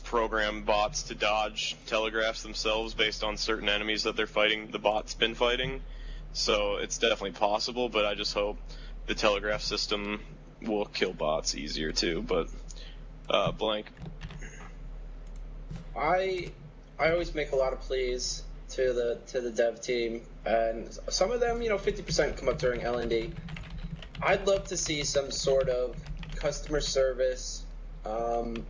program bots to dodge telegraphs themselves based on certain enemies that they're fighting, the bot's been fighting. So it's definitely possible, but I just hope the telegraph system will kill bots easier too. But blank. I always make a lot of pleas to the dev team, and some of them, 50% come up during L&D. I'd love to see some sort of customer service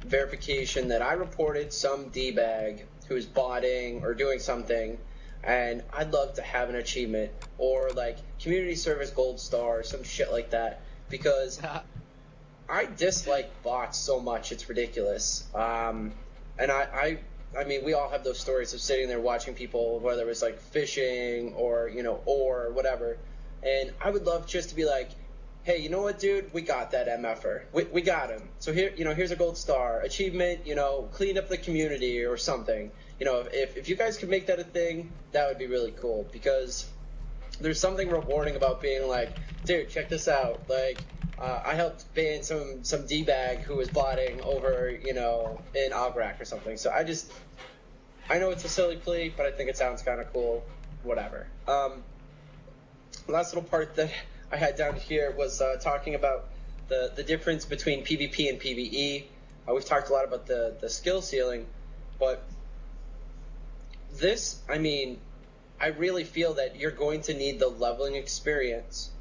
verification that I reported some D-bag who's botting or doing something, and I'd love to have an achievement or like community service gold star or some shit like that, because I dislike bots so much, it's ridiculous. And I mean, we all have those stories of sitting there watching people, whether it was like fishing or, or whatever. And I would love just to be like, hey, you know what, dude? We got that MFer. We got him. So here, here's a gold star achievement, clean up the community or something. If you guys could make that a thing, that would be really cool, because there's something rewarding about being like, dude, check this out. Like, I helped ban some D-bag who was botting over, in Ograk or something. So I know it's a silly plea, but I think it sounds kind of cool. Whatever. Last little part that I had down here was talking about the difference between PvP and PvE. We've talked a lot about the skill ceiling, but this, I mean, I really feel that you're going to need the leveling experience,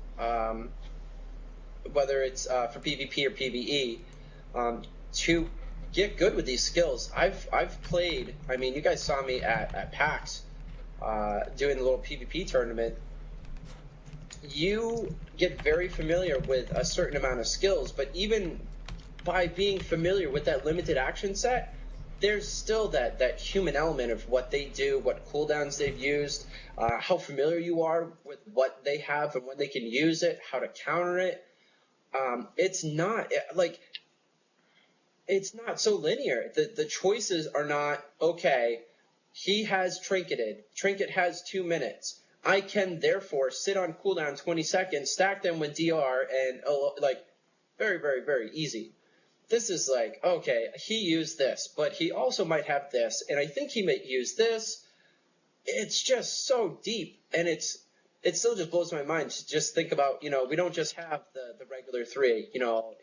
whether it's for PvP or PvE, to get good with these skills. I've played, I mean, you guys saw me at PAX doing the little PvP tournament. You get very familiar with a certain amount of skills, but even by being familiar with that limited action set, there's still that human element of what they do, what cooldowns they've used, how familiar you are with what they have and when they can use it, how to counter it. It's not so linear. The choices are not, okay, he has trinketed. Trinket has 2 minutes. I can therefore sit on cooldown 20 seconds, stack them with DR, and very, very, very easy. This is like, okay, he used this, but he also might have this, and I think he might use this. It's just so deep, and it still just blows my mind to just think about, we don't just have the regular 3,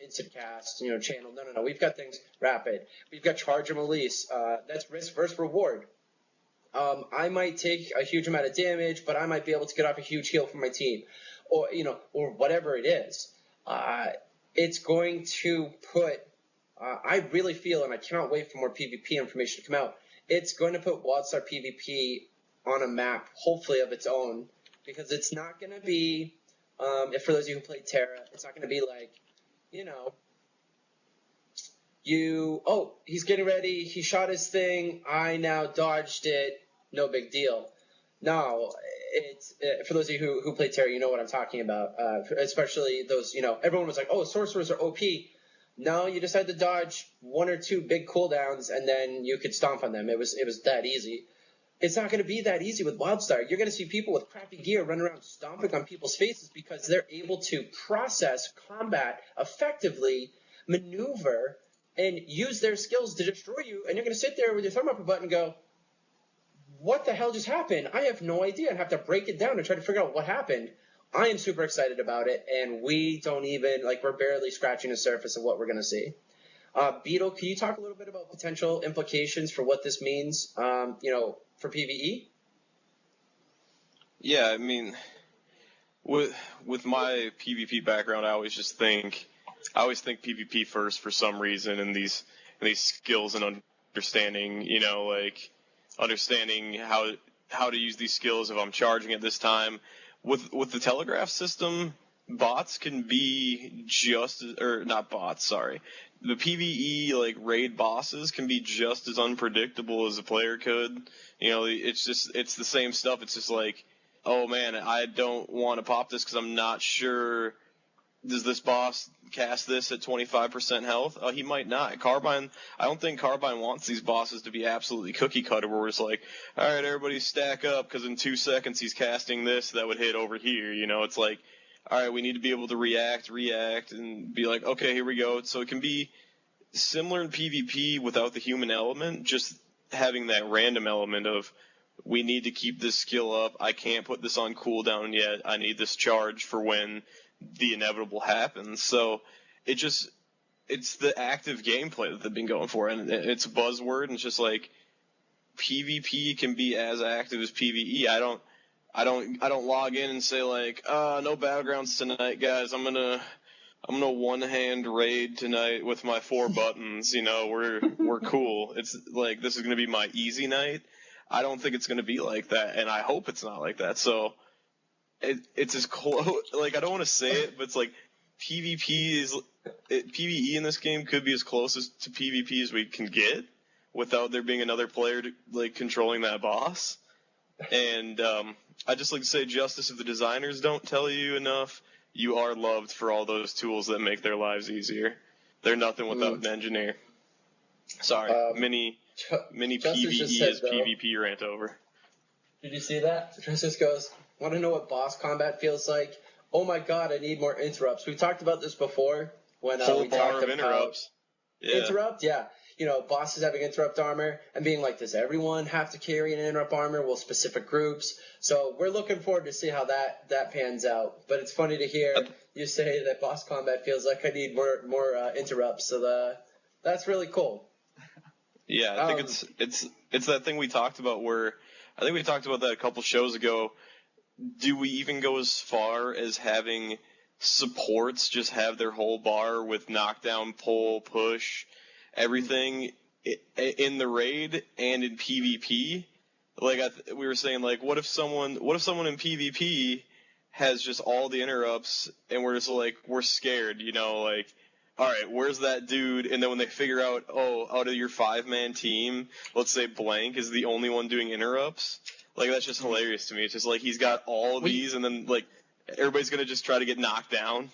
instant cast, channel. No. We've got things rapid. We've got charge and release. That's risk versus reward. I might take a huge amount of damage, but I might be able to get off a huge heal from my team, or or whatever it is. It's going to put. I really feel, and I cannot wait for more PvP information to come out. It's going to put Wildstar PvP on a map, hopefully of its own, because it's not going to be. For those of you who played Terra, it's not going to be like, he's getting ready, he shot his thing, I now dodged it, no big deal. No, it's for those of you who played Terra, you know what I'm talking about. Especially those, everyone was like, oh, sorcerers are OP. No, you just had to dodge 1 or 2 big cooldowns, and then you could stomp on them. It was that easy. It's not going to be that easy with Wildstar. You're going to see people with crappy gear run around stomping on people's faces because they're able to process combat effectively, maneuver, and use their skills to destroy you, and you're going to sit there with your thumb up a button and go, what the hell just happened? I have no idea, and have to break it down and try to figure out what happened. I am super excited about it, and we don't even, we're barely scratching the surface of what we're going to see. Beetle, can you talk a little bit about potential implications for what this means, for PvE? Yeah, I mean, with my PvP background, I always think PvP first for some reason, and these skills and understanding, understanding how to use these skills if I'm charging at this time. With the telegraph system, bots can be not bots, sorry. The PvE, raid bosses can be just as unpredictable as a player could. It's the same stuff. It's just like, oh man, I don't want to pop this because I'm not sure. Does this boss cast this at 25% health? He might not. Carbine, I don't think Carbine wants these bosses to be absolutely cookie cutter where it's like, all right, everybody stack up because in 2 seconds he's casting this that would hit over here. It's like, all right, we need to be able to react, and be like, okay, here we go. So it can be similar in PvP without the human element, just having that random element of, we need to keep this skill up. I can't put this on cooldown yet. I need this charge for when the inevitable happens. So it's the active gameplay that they've been going for, and it's a buzzword, and it's just like, PvP can be as active as PvE. I don't log in and say like, no battlegrounds tonight, guys. I'm gonna one-hand raid tonight with my 4 buttons. You know, we're cool. It's like, this is gonna be my easy night. I don't think it's gonna be like that, and I hope it's not like that. So it's as close. Like, I don't want to say it, but it's like PvE in this game could be as close to PvP as we can get without there being another player like controlling that boss. And I just like to say, Justice, if the designers don't tell you enough, you are loved for all those tools that make their lives easier. They're nothing without an engineer. Sorry, mini PvE is PvP rant over. Did you see that? Justice goes, want to know what boss combat feels like? Oh my god, I need more interrupts. We've talked about this before when we talked about interrupts. Yeah. Interrupt, yeah. You know, bosses having interrupt armor and being like, does everyone have to carry an interrupt armor? Well, specific groups. So we're looking forward to see how that pans out. But it's funny to hear you say that boss combat feels like I need more interrupts. So that's really cool. Yeah, I think it's that thing we talked about where I think we talked about that a couple shows ago. Do we even go as far as having supports just have their whole bar with knockdown, pull, push, everything in the raid and in PvP? Like we were saying, like what if someone in PvP has just all the interrupts and we're just like, we're scared, you know, like, all right, where's that dude? And then when they figure out, out of your 5-man team, let's say blank is the only one doing interrupts, like that's just hilarious to me. It's just like he's got all of these and then like everybody's gonna just try to get knocked down.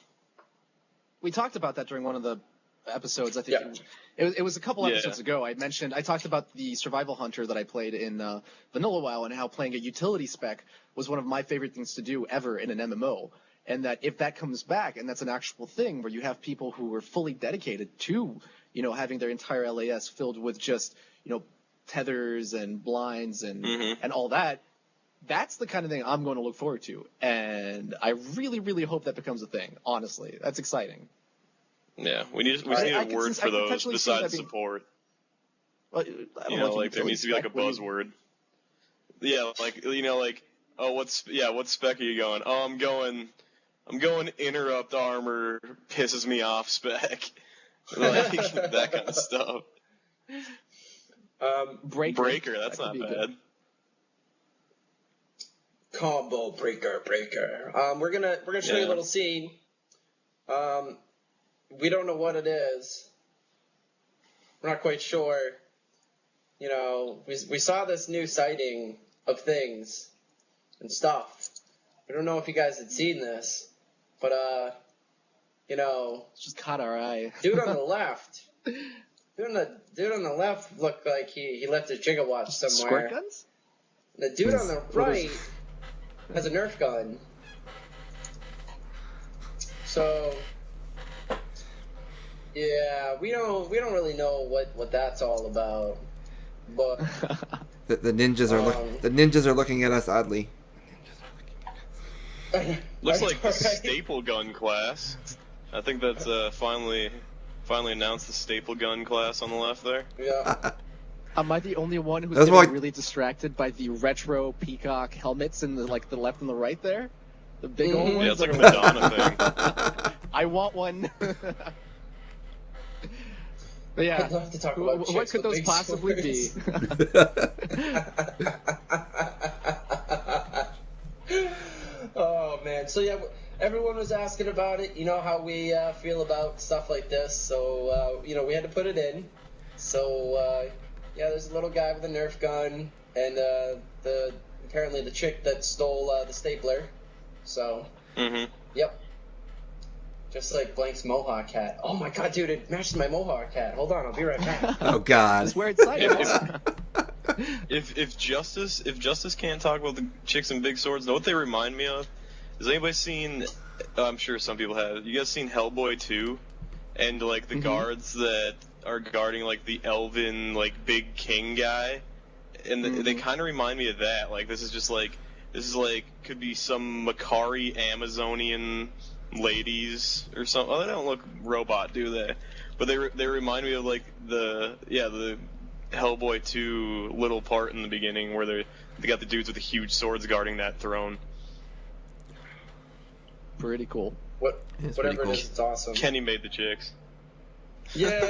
We talked about that during one of the episodes. I think it was a couple episodes ago. I talked about the survival hunter that I played in Vanilla WoW and how playing a utility spec was one of my favorite things to do ever in an MMO. And that if that comes back, and that's an actual thing where you have people who are fully dedicated to, you know, having their entire LAS filled with just, you know, tethers and blinds and all that, that's the kind of thing I'm going to look forward to. And I really, really hope that becomes a thing, honestly. That's exciting. Yeah, we need a word for those besides support. Well, you know, like there needs to be like a buzzword. Yeah, like, you know, like, what spec are you going? Oh, I'm going interrupt armor, pisses me off spec. Like, that kind of stuff. Breaker, that's not bad. Good. Combo breaker. We're gonna show you a little scene. We don't know what it is. We're not quite sure. You know, we saw this new sighting of things and stuff. We don't know if you guys had seen this, but you know, it's just caught our eye. Dude on the left. Dude on the left looked like he left his gigawatts somewhere. Squirt guns? The dude on the right has a Nerf gun. So yeah, we don't really know what that's all about. But the ninjas are looking at us oddly. Looks like the staple gun class. I think that's finally announced the staple gun class on the left there. Yeah. Am I the only one who's getting really distracted by the retro peacock helmets in the left and the right there? The big old ones? Yeah, it's like a Madonna thing. I want one. But yeah, I'd love to talk about what could those possibly be? Oh man, so yeah, everyone was asking about it. You know how we feel about stuff like this, so you know, we had to put it in. So yeah, there's a little guy with a Nerf gun, and apparently the chick that stole the stapler. So yep. Just like Blank's mohawk hat. Oh my god, dude, it matches my mohawk hat. Hold on, I'll be right back. Oh god. Just wear it sideways. If Justice can't talk about the chicks and big swords, know what they remind me of? Has anybody seen? I'm sure some people have. You guys seen Hellboy 2? And like the guards that are guarding like the elven like big king guy, and they kind of remind me of that. Like this is could be some Makari Amazonian ladies or something. Oh, they don't look robot, do they? But they remind me of like the Hellboy 2 little part in the beginning where they got the dudes with the huge swords guarding that throne. Pretty cool. Whatever it is, it's awesome. Kenny made the chicks. Yay!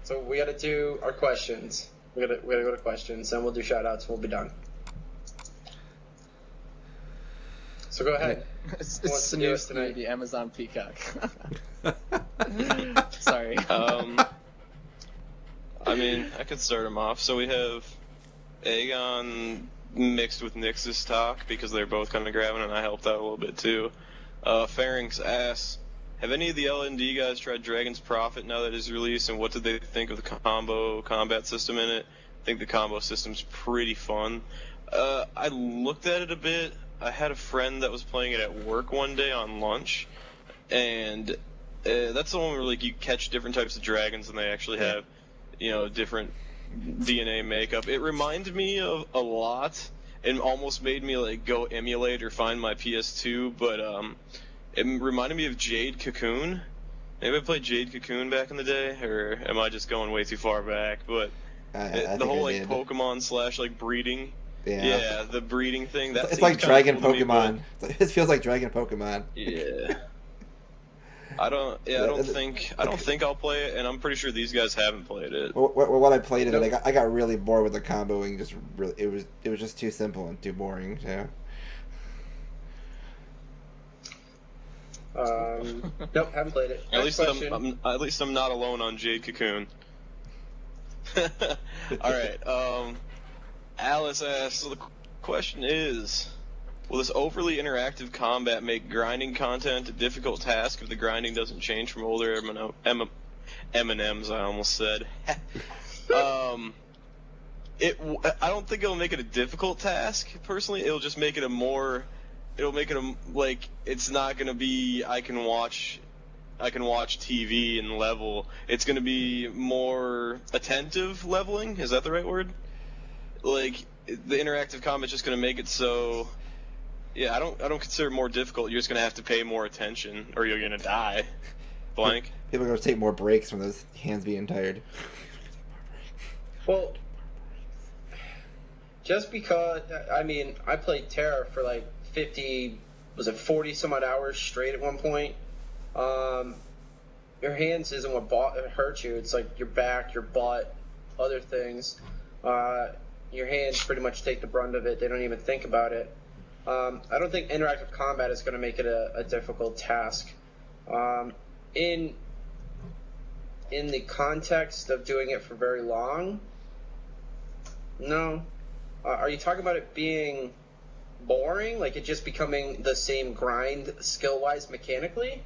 So we gotta do our questions. We gotta go to questions, then we'll do shout outs and we'll be done. So go ahead. It's Who wants to do us tonight? the Amazon Peacock. Sorry. I mean, I could start them off. So we have Aegon mixed with Nix's talk because they're both kind of grabbing, and I helped out a little bit too. Pharynx asks, have any of the L&D guys tried Dragon's Prophet now that it's released, and what did they think of the combo combat system in it? I think the combo system's pretty fun. I looked at it a bit. I had a friend that was playing it at work one day on lunch, and that's the one where like you catch different types of dragons and they actually have, different DNA makeup. It reminded me of a lot and almost made me like go emulate or find my PS2, but it reminded me of Jade Cocoon. Maybe I played Jade Cocoon back in the day, or am I just going way too far back? But the whole like Pokemon / like breeding. Yeah, the breeding thing. It's like Dragon Pokemon. It feels like Dragon Pokemon. Yeah. I don't think I'll play it, and I'm pretty sure these guys haven't played it. Well, when I played it, I got really bored with the comboing. It was just too simple and too boring. Yeah. Nope, haven't played it. At least I'm not alone on Jade Cocoon. All right. Alice asks, so the question is, will this overly interactive combat make grinding content a difficult task if the grinding doesn't change from older M&Ms, I almost said. I don't think it'll make it a difficult task, personally. It'll just make it it's not going to be, I can watch TV and level. It's going to be more attentive leveling. Is that the right word? Like, the interactive combat's just going to make it so... Yeah, I don't consider it more difficult. You're just going to have to pay more attention, or you're going to die. Blank. People are going to take more breaks from those hands being tired. Well, just because... I mean, I played Terra for like 40 some odd hours straight at one point. Your hands isn't what hurts you. It's like your back, your butt, other things. Your hands pretty much take the brunt of it. They don't even think about it. I don't think interactive combat is going to make it a difficult task. In the context of doing it for very long, no. Are you talking about it being boring, like it just becoming the same grind skill-wise mechanically?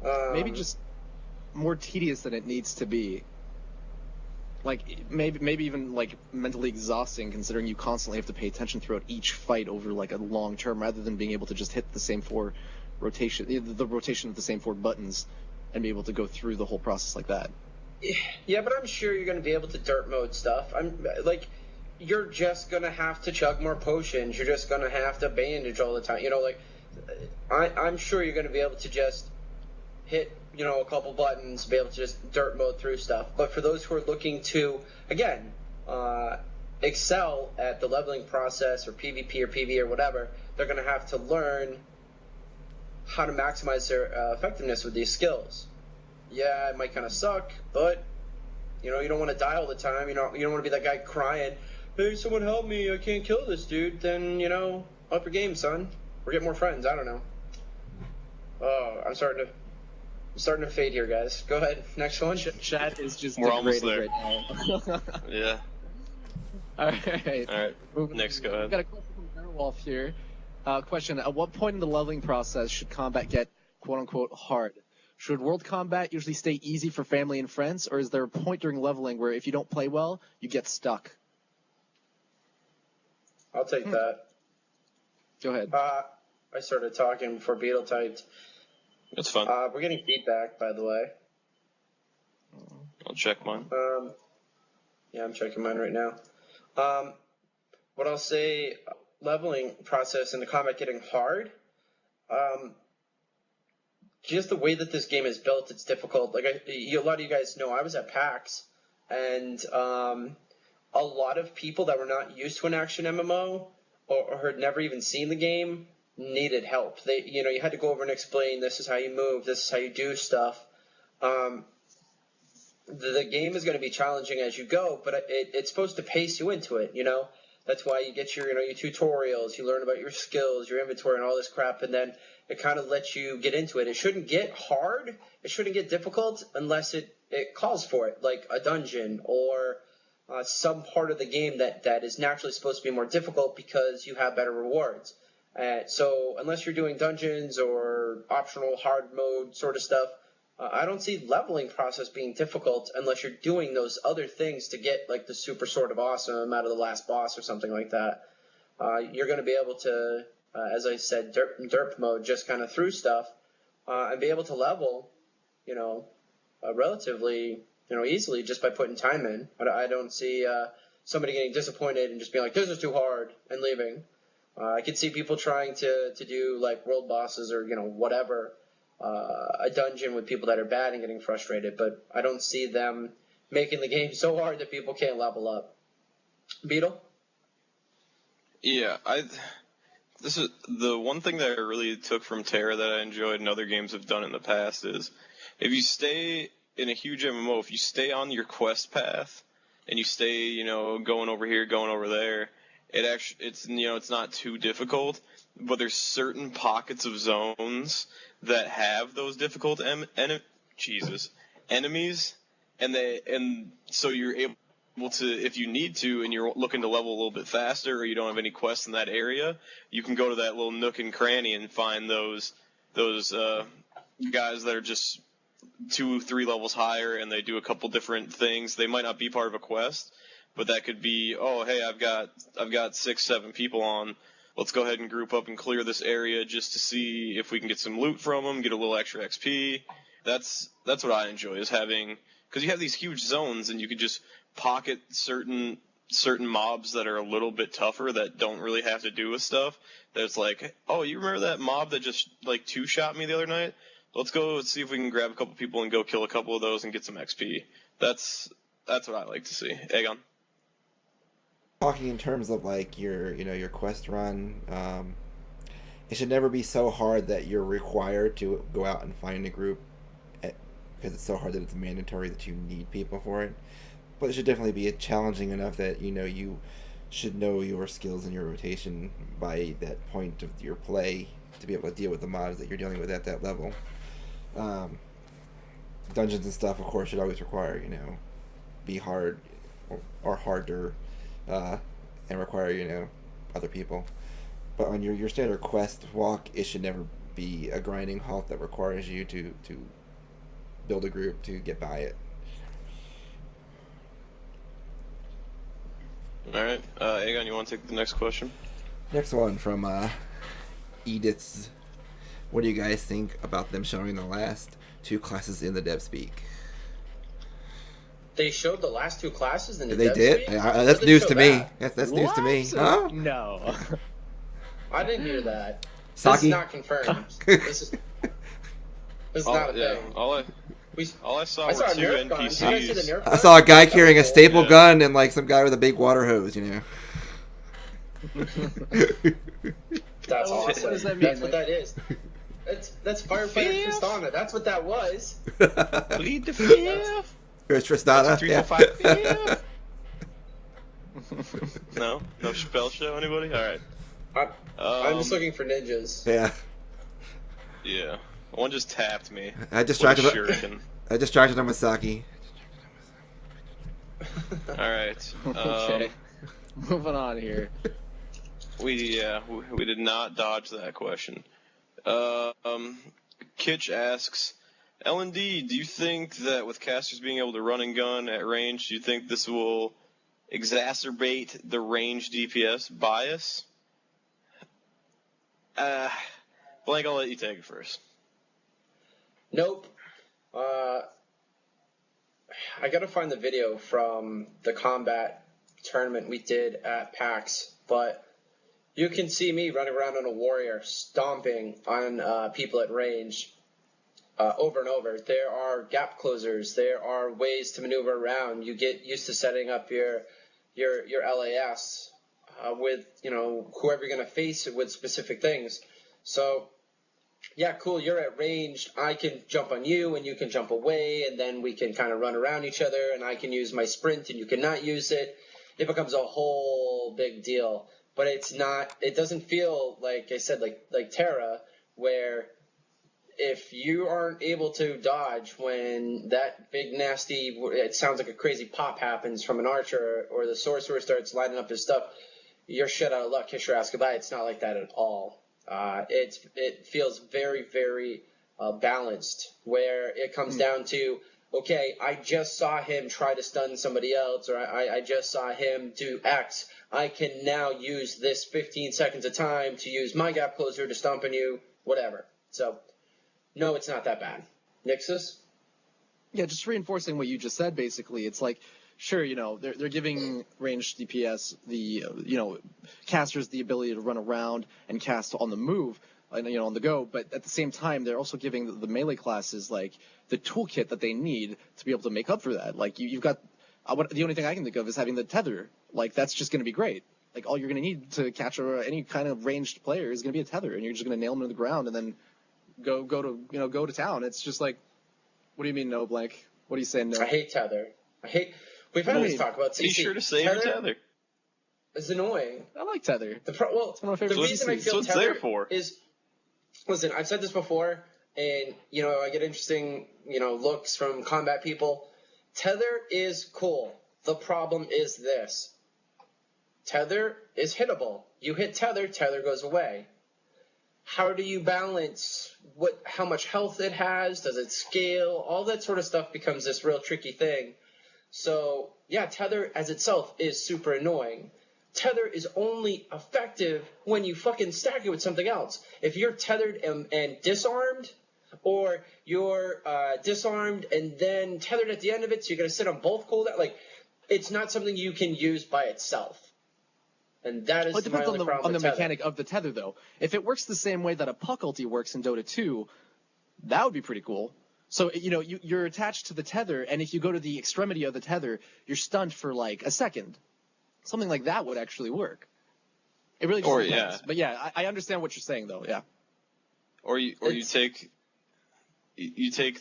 Maybe just more tedious than it needs to be. Like, maybe even, like, mentally exhausting, considering you constantly have to pay attention throughout each fight over, like, a long term, rather than being able to just hit the same the rotation of the same 4 buttons, and be able to go through the whole process like that. Yeah, but I'm sure you're going to be able to dirt mode stuff. You're just going to have to chug more potions. You're just going to have to bandage all the time. I'm sure you're going to be able to just hit a couple buttons, be able to just dirt mode through stuff. But for those who are looking to, again, excel at the leveling process or PvP or PvE or whatever, they're going to have to learn how to maximize their effectiveness with these skills. Yeah, it might kind of suck, but you don't want to die all the time. You don't want to be that guy crying, "Hey, someone help me! I can't kill this dude." Then up your game, son, or get more friends. I don't know. Oh, I'm starting to fade here, guys. Go ahead. Next one. Chat is just We're almost degraded there. right now. Yeah. All right. Next, go ahead. We've got a question from Airwolf here. Question: at what point in the leveling process should combat get "quote-unquote" hard? Should world combat usually stay easy for family and friends, or is there a point during leveling where if you don't play well, you get stuck? I'll take that. Go ahead. I started talking before Beetle typed. That's fun. We're getting feedback, by the way. I'll check mine. Yeah, I'm checking mine right now. What I'll say, leveling process in the combat getting hard. just the way that this game is built, it's difficult. Like a lot of you guys know, I was at PAX, and a lot of people that were not used to an action MMO or had never even seen the game needed help. You had to go over and explain, this is how you move, this is how you do stuff. The game is going to be challenging as you go, but it's supposed to pace you into it, That's why you get your tutorials, you learn about your skills, your inventory, and all this crap, and then it kind of lets you get into it. It shouldn't get hard, it shouldn't get difficult unless it calls for it, like a dungeon or some part of the game that is naturally supposed to be more difficult because you have better rewards. So unless you're doing dungeons or optional hard mode sort of stuff, I don't see leveling process being difficult unless you're doing those other things to get like the super sword of awesome out of the last boss or something like that. You're going to be able to, as I said, derp mode, just kind of through stuff and be able to level, relatively, easily just by putting time in. I don't see somebody getting disappointed and just being like, this is too hard, and leaving. I could see people trying to do like world bosses or, whatever, a dungeon with people that are bad and getting frustrated, but I don't see them making the game so hard that people can't level up. Beetle? Yeah, this is the one thing that I really took from Terra that I enjoyed and other games have done in the past is if you stay in a huge MMO, if you stay on your quest path and you stay, going over here, going over there, it's not too difficult, but there's certain pockets of zones that have those difficult enemies, and so you're able to, if you need to, and you're looking to level a little bit faster, or you don't have any quests in that area, you can go to that little nook and cranny and find those guys that are just 2-3 levels higher, and they do a couple different things. They might not be part of a quest, but that could be, oh, hey, I've got 6-7 people on. Let's go ahead and group up and clear this area just to see if we can get some loot from them, get a little extra XP. That's what I enjoy, is having, because you have these huge zones and you could just pocket certain mobs that are a little bit tougher that don't really have to do with stuff. That's like, oh, you remember that mob that just like 2-shot me the other night? Let's go see if we can grab a couple people and go kill a couple of those and get some XP. That's what I like to see. Aegon? Talking in terms of like your quest run, it should never be so hard that you're required to go out and find a group, because it's so hard that it's mandatory that you need people for it. But it should definitely be challenging enough that you should know your skills and your rotation by that point of your play to be able to deal with the mobs that you're dealing with at that level. Dungeons and stuff, of course, should always require be hard or harder. And require, other people. But on your standard quest walk, it should never be a grinding halt that requires you to build a group to get by it. Alright, Aegon, you want to take the next question? Next one from Edith's. What do you guys think about them showing the last 2 classes in the DevSpeak? They showed the last 2 classes in the They DevSpeak? did? That's news to me. That's news to me. Huh? No. I didn't hear that. Saki? This is not confirmed. This is not a thing. All I saw were saw a 2 Nerf gun. Did you guys see the NPCs. Nerf I gun? saw a guy carrying a staple Yeah. gun and like some guy with a big water hose, That's What awesome. does that mean? That's what that is. That's Firefighter Tristana. That's what that was. Plead the fifth. Here's Tristana. 3, Yeah. 4, 5, fifth. No spell show, anybody? All right. I'm just looking for ninjas. Yeah. Yeah. One just tapped me. I distracted With a shuriken. him with Saki. All right. Okay. Moving on here. We did not dodge that question. Kitch asks, L&D, do you think that with casters being able to run and gun at range, do you think this will exacerbate the range DPS bias? Blank, I'll let you take it first. Nope. I gotta find the video from the combat tournament we did at PAX, but you can see me running around on a warrior, stomping on people at range. over and over. There are gap closers. There are ways to maneuver around. You get used to setting up your LAS with, you know, whoever you're going to face with specific things. So, yeah, cool, you're at range. I can jump on you, and you can jump away, and then we can kind of run around each other, and I can use my sprint, and you cannot use it. It becomes a whole big deal. But it's not – it doesn't feel, like I said, like Terra, where if you aren't able to dodge when that big nasty – it sounds like a crazy pop happens from an archer, or the sorcerer starts lining up his stuff, you're shit out of luck, kiss your ass goodbye. It's not like that at all. It feels very, very balanced, where it comes down to, okay, I just saw him try to stun somebody else, or I just saw him do X. I can now use this 15 seconds of time to use my gap closer to stomp on you, whatever. So, no, it's not that bad. Nixus? Yeah, just reinforcing what you just said, basically. It's like, sure, you know, they're giving ranged DPS casters the ability to run around and cast on the move, and, you know, on the go, but at the same time, they're also giving the melee classes, like, the toolkit that they need to be able to make up for that. Like, you've got, the only thing I can think of is having the tether. Like, that's just going to be great. Like, all you're going to need to catch any kind of ranged player is going to be a tether, and you're just going to nail them to the ground and then go to town. It's just like, what do you mean no, blank? What are you saying no? I hate tether. We've had this talk about CC. Be sure to save your tether. It's annoying. I like tether. It's one of my favorite. The reason I feel tether is, listen, I've said this before, and, you know, I get interesting, you know, looks from combat people. Tether is cool. The problem is this. Tether is hittable. You hit tether, tether goes away. How do you balance how much health it has? Does it scale? All that sort of stuff becomes this real tricky thing. So, yeah, tether as itself is super annoying. Tether is only effective when you fucking stack it with something else. If you're tethered and disarmed, or you're disarmed and then tethered at the end of it, so you're going to sit on both cooldown, like, it's not something you can use by itself. And that is my only problem with tether. It depends on the mechanic of the tether, though. If it works the same way that a puck ulti works in Dota 2, that would be pretty cool. So, you know, you're attached to the tether, and if you go to the extremity of the tether, you're stunned for, like, a second. Something like that would actually work. It really just depends. Yeah. But, yeah, I understand what you're saying, though, yeah. Or you take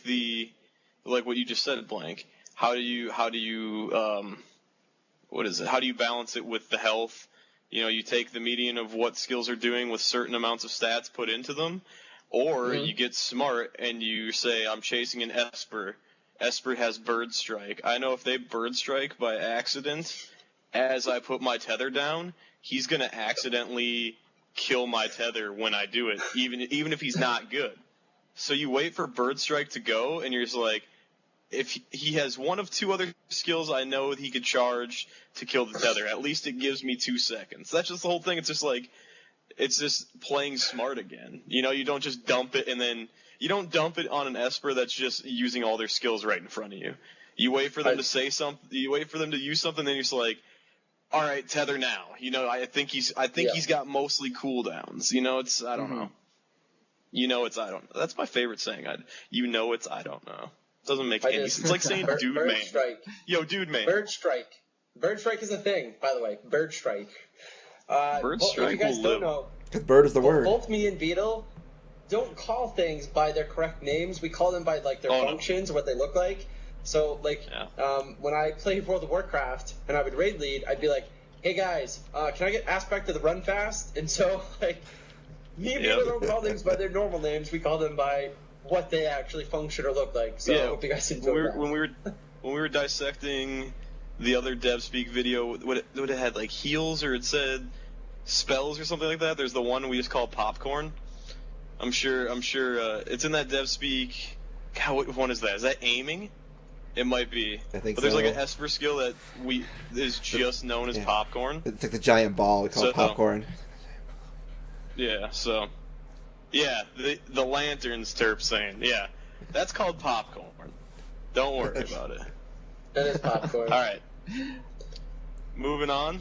the, like what you just said, blank. How do you what is it? How do you balance it with the health? You know, you take the median of what skills are doing with certain amounts of stats put into them, or you get smart and you say, I'm chasing an Esper. Esper has Bird Strike. I know if they Bird Strike by accident, as I put my tether down, he's going to accidentally kill my tether when I do it, even if he's not good. So you wait for Bird Strike to go, and you're just like, if he has one of two other skills, I know he could charge to kill the tether. At least it gives me 2 seconds. That's just the whole thing. It's just like, it's just playing smart again. You know, you don't just dump it and then you don't dump it on an Esper that's just using all their skills right in front of you. You wait for them to say something. You wait for them to use something. Then you're just like, all right, tether now. You know, I think he's got mostly cooldowns. You know, it's I don't know. You know, it's I don't know. That's my favorite saying. You know, it's I don't know. Doesn't make any sense. It's like saying dude man. Strike. Yo, dude man. Bird Strike. Bird Strike is a thing, by the way. Bird Strike. Bird Strike if you guys don't know, because bird is the word. Both me and Beetle don't call things by their correct names. We call them by like their functions, what they look like. So like when I played World of Warcraft and I would raid lead, I'd be like, hey guys, can I get aspect of the run fast? And so like me and Beetle don't call things by their normal names. We call them by what they actually function or look like. So I hope you guys enjoy that. When we were dissecting the other DevSpeak video, what it had like heals or it said spells or something like that. There's the one we just call popcorn. I'm sure it's in that DevSpeak. God, what one is that? Is that aiming? It might be. I think but there's like an Esper skill that is just known as popcorn. It's like the giant ball we call popcorn. Yeah, so yeah, the lanterns Terp saying, yeah, that's called popcorn. Don't worry about it. That is popcorn. All right. Moving on.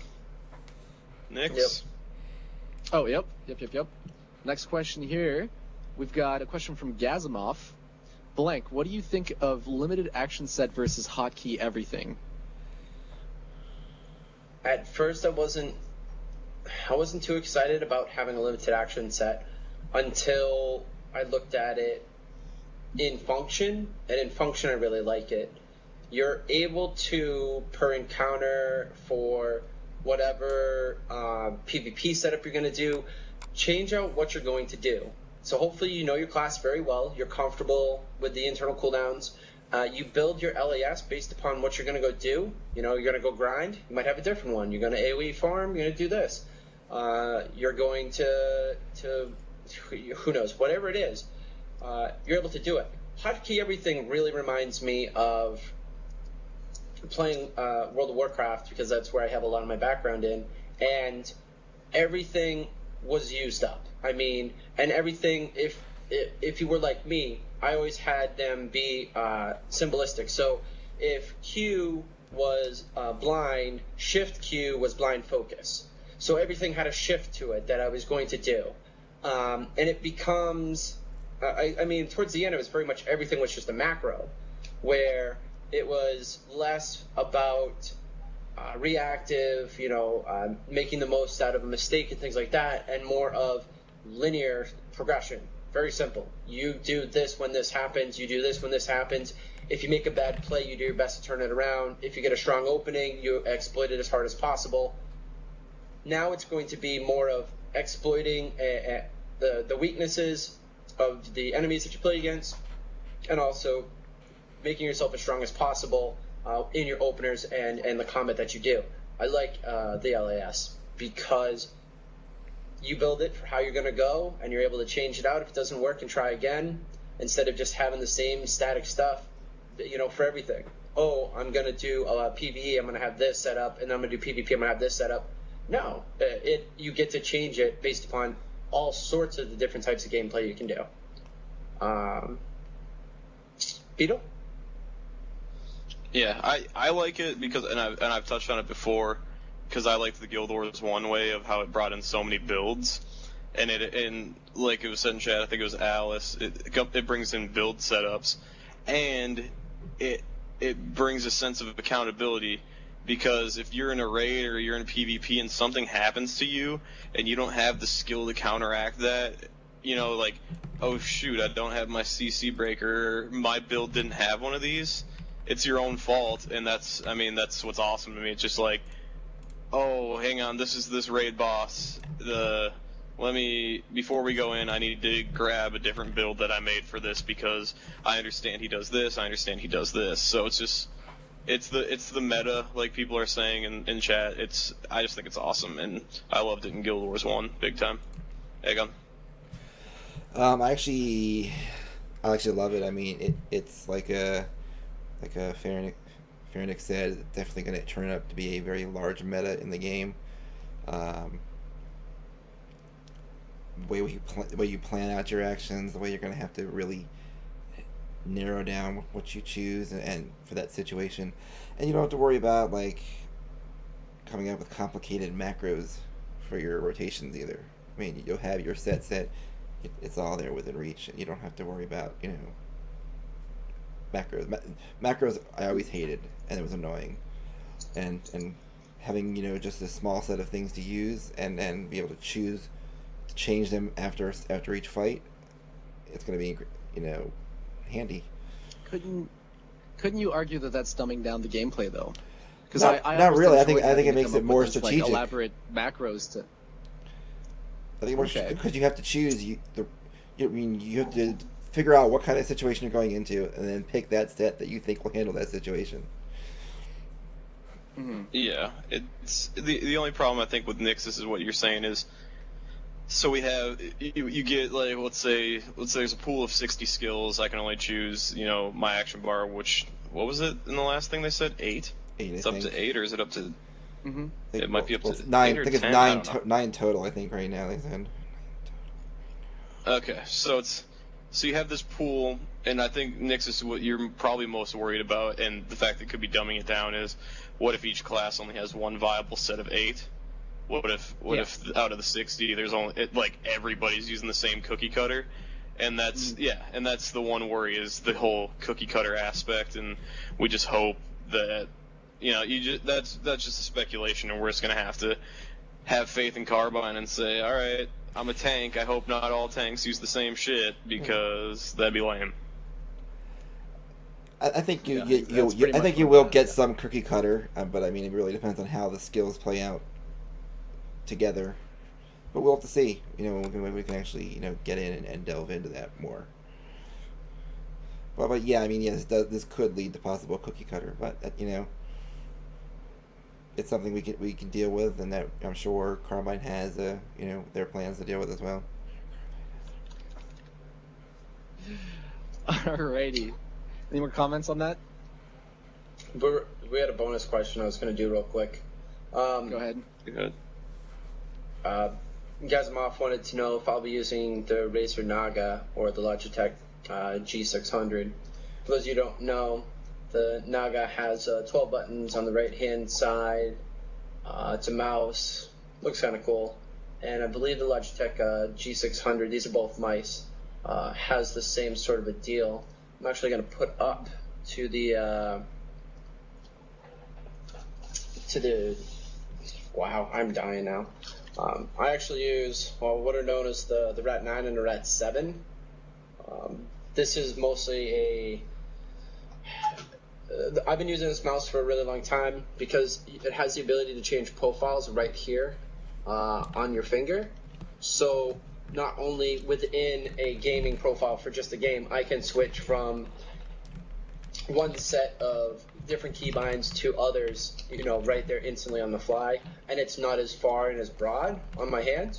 Nix. Yep. Oh, yep. Next question here. We've got a question from Gazimov. Blank, what do you think of limited action set versus hotkey everything? At first, I wasn't too excited about having a limited action set until I looked at it in function, and in function I really like it. You're able to, per encounter, for whatever PvP setup you're going to do, change out what you're going to do. So hopefully you know your class very well, you're comfortable with the internal cooldowns. You build your LAS based upon what you're going to go do. You know, you're going to go grind, you might have a different one. You're going to AoE farm, you're going to do this. You're going to who knows, whatever it is, you're able to do it. Hotkey everything really reminds me of playing World of Warcraft, because that's where I have a lot of my background in, and everything was used up. I mean, and everything, if you were like me, I always had them be symbolistic. So if Q was blind, shift Q was blind focus. So everything had a shift to it that I was going to do. And it becomes, I mean, towards the end, it was very much everything was just a macro, where it was less about reactive, making the most out of a mistake and things like that, and more of linear progression. Very simple. You do this when this happens, you do this when this happens. If you make a bad play, you do your best to turn it around. If you get a strong opening, you exploit it as hard as possible. Now it's going to be more of exploiting the weaknesses of the enemies that you play against, and also making yourself as strong as possible in your openers and the combat that you do. I like the LAS because you build it for how you're going to go, and you're able to change it out if it doesn't work and try again, instead of just having the same static stuff, for everything. Oh, I'm going to do PvE, I'm going to have this set up, and then I'm going to do PvP, I'm going to have this set up. No, you get to change it based upon all sorts of the different types of gameplay you can do. Beetle? Yeah, I like it because, and I've touched on it before, because I liked the Guild Wars 1 way of how it brought in so many builds, and like it was said in chat, I think it was Alice, it brings in build setups, and it brings a sense of accountability, because if you're in a raid or you're in PvP and something happens to you and you don't have the skill to counteract that, like, oh shoot, I don't have my CC breaker, my build didn't have one of these, it's your own fault. And that's what's awesome to me. It's just like, oh, hang on, this is this raid boss, before we go in, I need to grab a different build that I made for this, because I understand he does this, I understand he does this. So it's just, it's the meta, like people are saying in chat. I just think it's awesome, and I loved it in Guild Wars 1 big time. Aegon? I actually love it. I mean, it's like Farnick said, it's definitely going to turn up to be a very large meta in the game. The way you plan out your actions, the way you're going to have to really narrow down what you choose and for that situation, and you don't have to worry about like coming up with complicated macros for your rotations either. I mean, you'll have your set, it's all there within reach, and you don't have to worry about macros. I always hated, and it was annoying, and having just a small set of things to use and then be able to choose to change them after each fight, it's going to be handy. Couldn't you argue that that's dumbing down the gameplay though? Because not really. I think it makes it more strategic. Like, elaborate macros to. I think more because you have to choose. You have to figure out what kind of situation you're going into, and then pick that set that you think will handle that situation. Mm-hmm. Yeah, it's the only problem I think with Nixus is what you're saying is. So we have, you get, like, let's say there's a pool of 60 skills, I can only choose, my action bar, which, what was it in the last thing they said? 8? It's up to 8, or is it up to, it might be up to 9, 8 or I think 10, it's 9 total, I think, right now, they said. Okay, so you have this pool, and I think Nixus, what you're probably most worried about, and the fact that it could be dumbing it down is, what if each class only has one viable set of 8? What if out of the 60 there's only everybody's using the same cookie cutter? And that's and that's the one worry is the whole cookie cutter aspect, and we just hope that that's just a speculation, and we're just gonna have faith in Carbine and say, all right, I'm a tank. I hope not all tanks use the same shit because that'd be lame. I think you will get some cookie cutter, but I mean it really depends on how the skills play out together. But we'll have to see, when we can actually, get in and delve into that more. But yeah, I mean, yes, this could lead to possible cookie cutter, but it's something we can deal with, and that I'm sure Carbine has, their plans to deal with as well. Alrighty. Any more comments on that? We had a bonus question I was going to do real quick. Go ahead. Go ahead. Gazimov wanted to know if I'll be using the Razer Naga or the Logitech G600. For those of you who don't know, the Naga has 12 buttons on the right-hand side. It's a mouse. Looks kind of cool. And I believe the Logitech G600, these are both mice, has the same sort of a deal. I'm actually going to put up to the wow, I'm dying now. I actually use what are known as the Rat 9 and the Rat 7. This is mostly I've been using this mouse for a really long time because it has the ability to change profiles right here on your finger. So not only within a gaming profile for just a game, I can switch from one set of different keybinds to others, right there instantly on the fly, and it's not as far and as broad on my hand,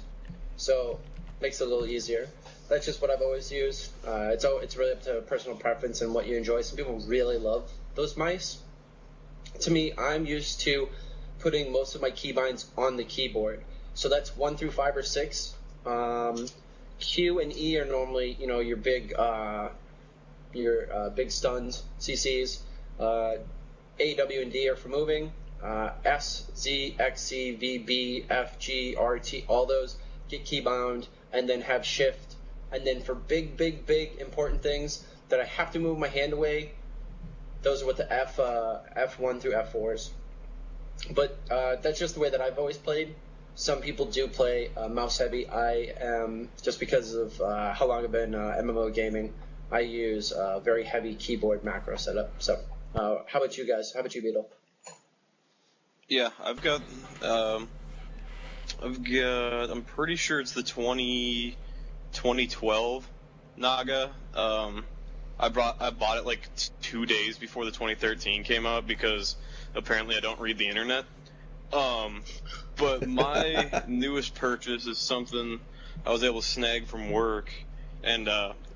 so makes it a little easier. That's just what I've always used. It's really up to personal preference and what you enjoy. Some people really love those mice. To me, I'm used to putting most of my keybinds on the keyboard, so that's 1 through 5 or 6. Q and E are normally, your big stuns, CCs. A, W, and D are for moving. S, Z, X, C, V, B, F, G, R, T, all those get keybound and then have shift. And then for big important things that I have to move my hand away, those are with the F1 through F4s. But that's just the way that I've always played. Some people do play mouse heavy. I am, just because of how long I've been MMO gaming, I use a very heavy keyboard macro setup. So how about you guys? How about you, Beetle? Yeah, I'm pretty sure it's the 2012 Naga. I bought it like 2 days before the 2013 came out because apparently I don't read the internet. But my newest purchase is something I was able to snag from work, and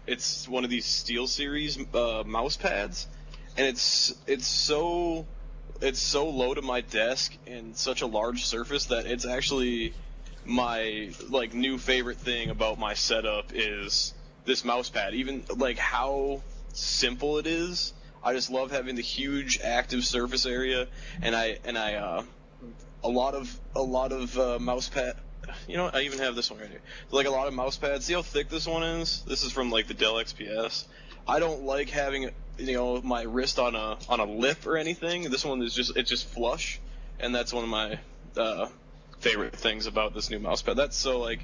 it's one of these SteelSeries mouse pads, and it's so low to my desk and such a large surface that it's actually my new favorite thing about my setup is this mouse pad. Even how simple it is, I just love having the huge active surface area, and I a lot of mouse pad. I even have this one right here. A lot of mouse pads. See how thick this one is? This is from the Dell XPS. I don't like having my wrist on a lip or anything. This one is just flush, and that's one of my favorite things about this new mouse pad. That's so I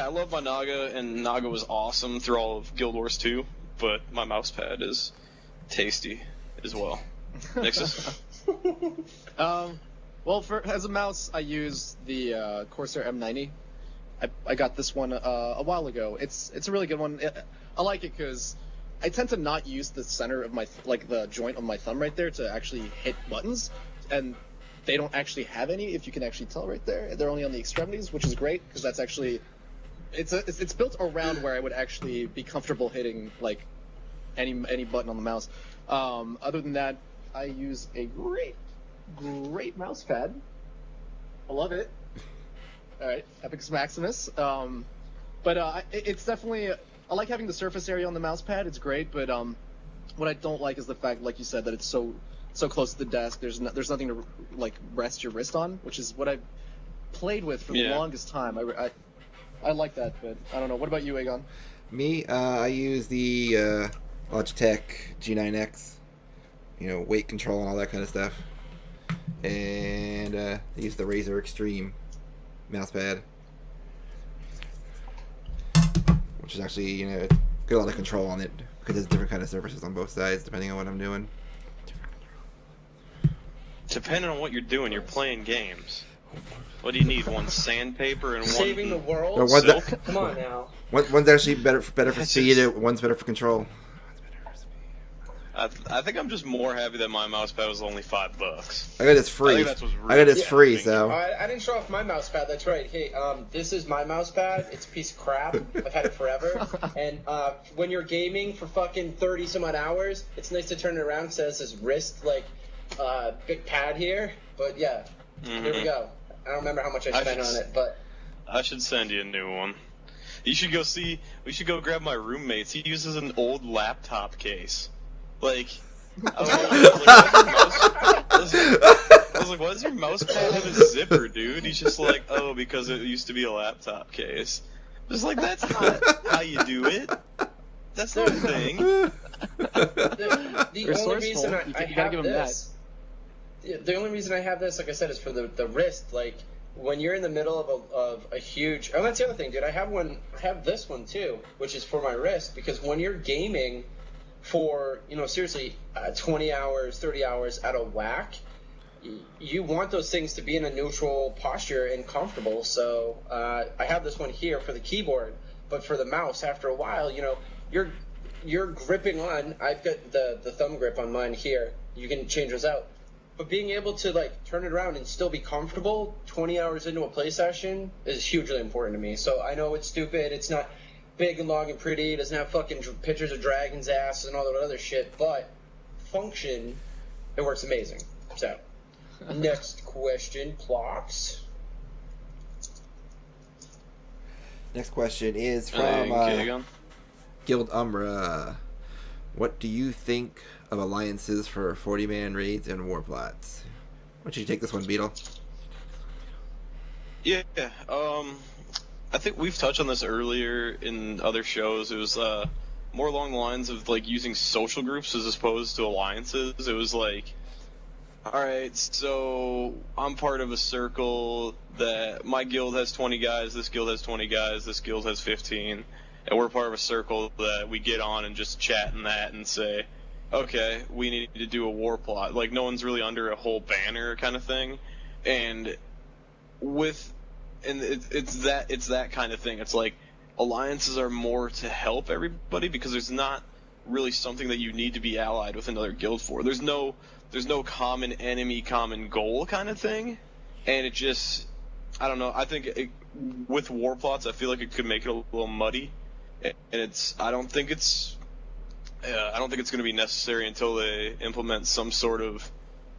love my Naga, and Naga was awesome through all of Guild Wars 2, but my mouse pad is tasty as well. Nexus? Well, as a mouse, I use the Corsair M90. I got this one a while ago. It's a really good one. I like it because I tend to not use the center of my the joint of my thumb right there to actually hit buttons, and they don't actually have any. If you can actually tell right there, they're only on the extremities, which is great because that's actually it's built around where I would actually be comfortable hitting any button on the mouse. Other than that, I use a great mouse pad. I love it. All right, Epicus Maximus. But it's definitely I like having the surface area on the mouse pad. It's great, but what I don't like is the fact, like you said, that it's so close to the desk. There's nothing to rest your wrist on, which is what I've played with for the longest time. I like that, but I don't know. What about you, Aegon? Me, I use the Logitech G9X, weight control and all that kind of stuff. And I use the Razer Extreme mousepad, which is actually, got a lot of control on it because there's different kind of surfaces on both sides depending on what I'm doing. Depending on what you're doing, you're playing games. What do you need? One sandpaper and Saving one the world? No, silk? Come on now. One's actually better for speed, one's better for control. I think I'm just more happy that my mouse pad was only $5. I got this free. I think that's what's I got this really free, convincing. so. I didn't show off my mouse pad. That's right. Hey, this is my mouse pad. It's a piece of crap. I've had it forever. And when you're gaming for fucking 30 some odd hours, it's nice to turn it around because it has this wrist big pad here. But yeah, Here we go. I don't remember how much I spent on it, but I should send you a new one. You should go see. We should go grab my roommate's. He uses an old laptop case. Like, I was like, why does your mouse pad have a zipper, dude? He's just like, oh, because it used to be a laptop case. Just like, that's not how you do it. That's not a thing. The only reason I have this, the only reason I have this, like I said, is for the wrist. Like, when you're in the middle of a huge, oh, that's the other thing, dude. I have this one too, which is for my wrist, because when you're gaming for, seriously, 20 hours, 30 hours at a whack, you want those things to be in a neutral posture and comfortable. So I have this one here for the keyboard, but for the mouse, after a while, you're gripping on. I've got the thumb grip on mine here. You can change those out. But being able to turn it around and still be comfortable 20 hours into a play session is hugely important to me. So I know it's stupid. It's not big and long and pretty. It doesn't have fucking pictures of dragons' asses and all that other shit. But function, it works amazing. So next question, clocks. Next question is from Guild Umbra. What do you think of alliances for 40-man raids and war plots? Why don't you take this one, Beetle? Yeah, I think we've touched on this earlier in other shows. It was more along the lines of using social groups as opposed to alliances. It was like, alright, so I'm part of a circle that my guild has 20 guys, this guild has 20 guys, this guild has 15, and we're part of a circle that we get on and just chat in that and say, okay, we need to do a war plot. No one's really under a whole banner kind of thing. And it's that kind of thing. It's like alliances are more to help everybody because there's not really something that you need to be allied with another guild for. There's no common enemy, common goal kind of thing. And it just, I don't know, I think with war plots, I feel like it could make it a little muddy. And I don't think it's going to be necessary until they implement some sort of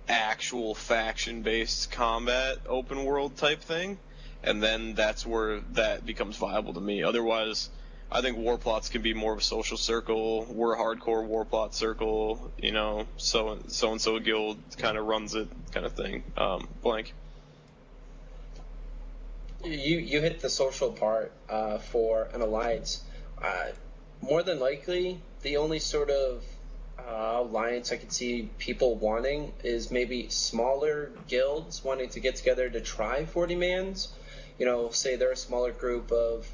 actual faction-based combat open world type thing, and then that's where that becomes viable to me. Otherwise, I think war plots can be more of a social circle. We're a hardcore war plot circle, so and so guild kind of runs it kind of thing. Blank. You hit the social part for an alliance. More than likely, the only sort of alliance I could see people wanting is maybe smaller guilds wanting to get together to try 40-mans. Say they're a smaller group of,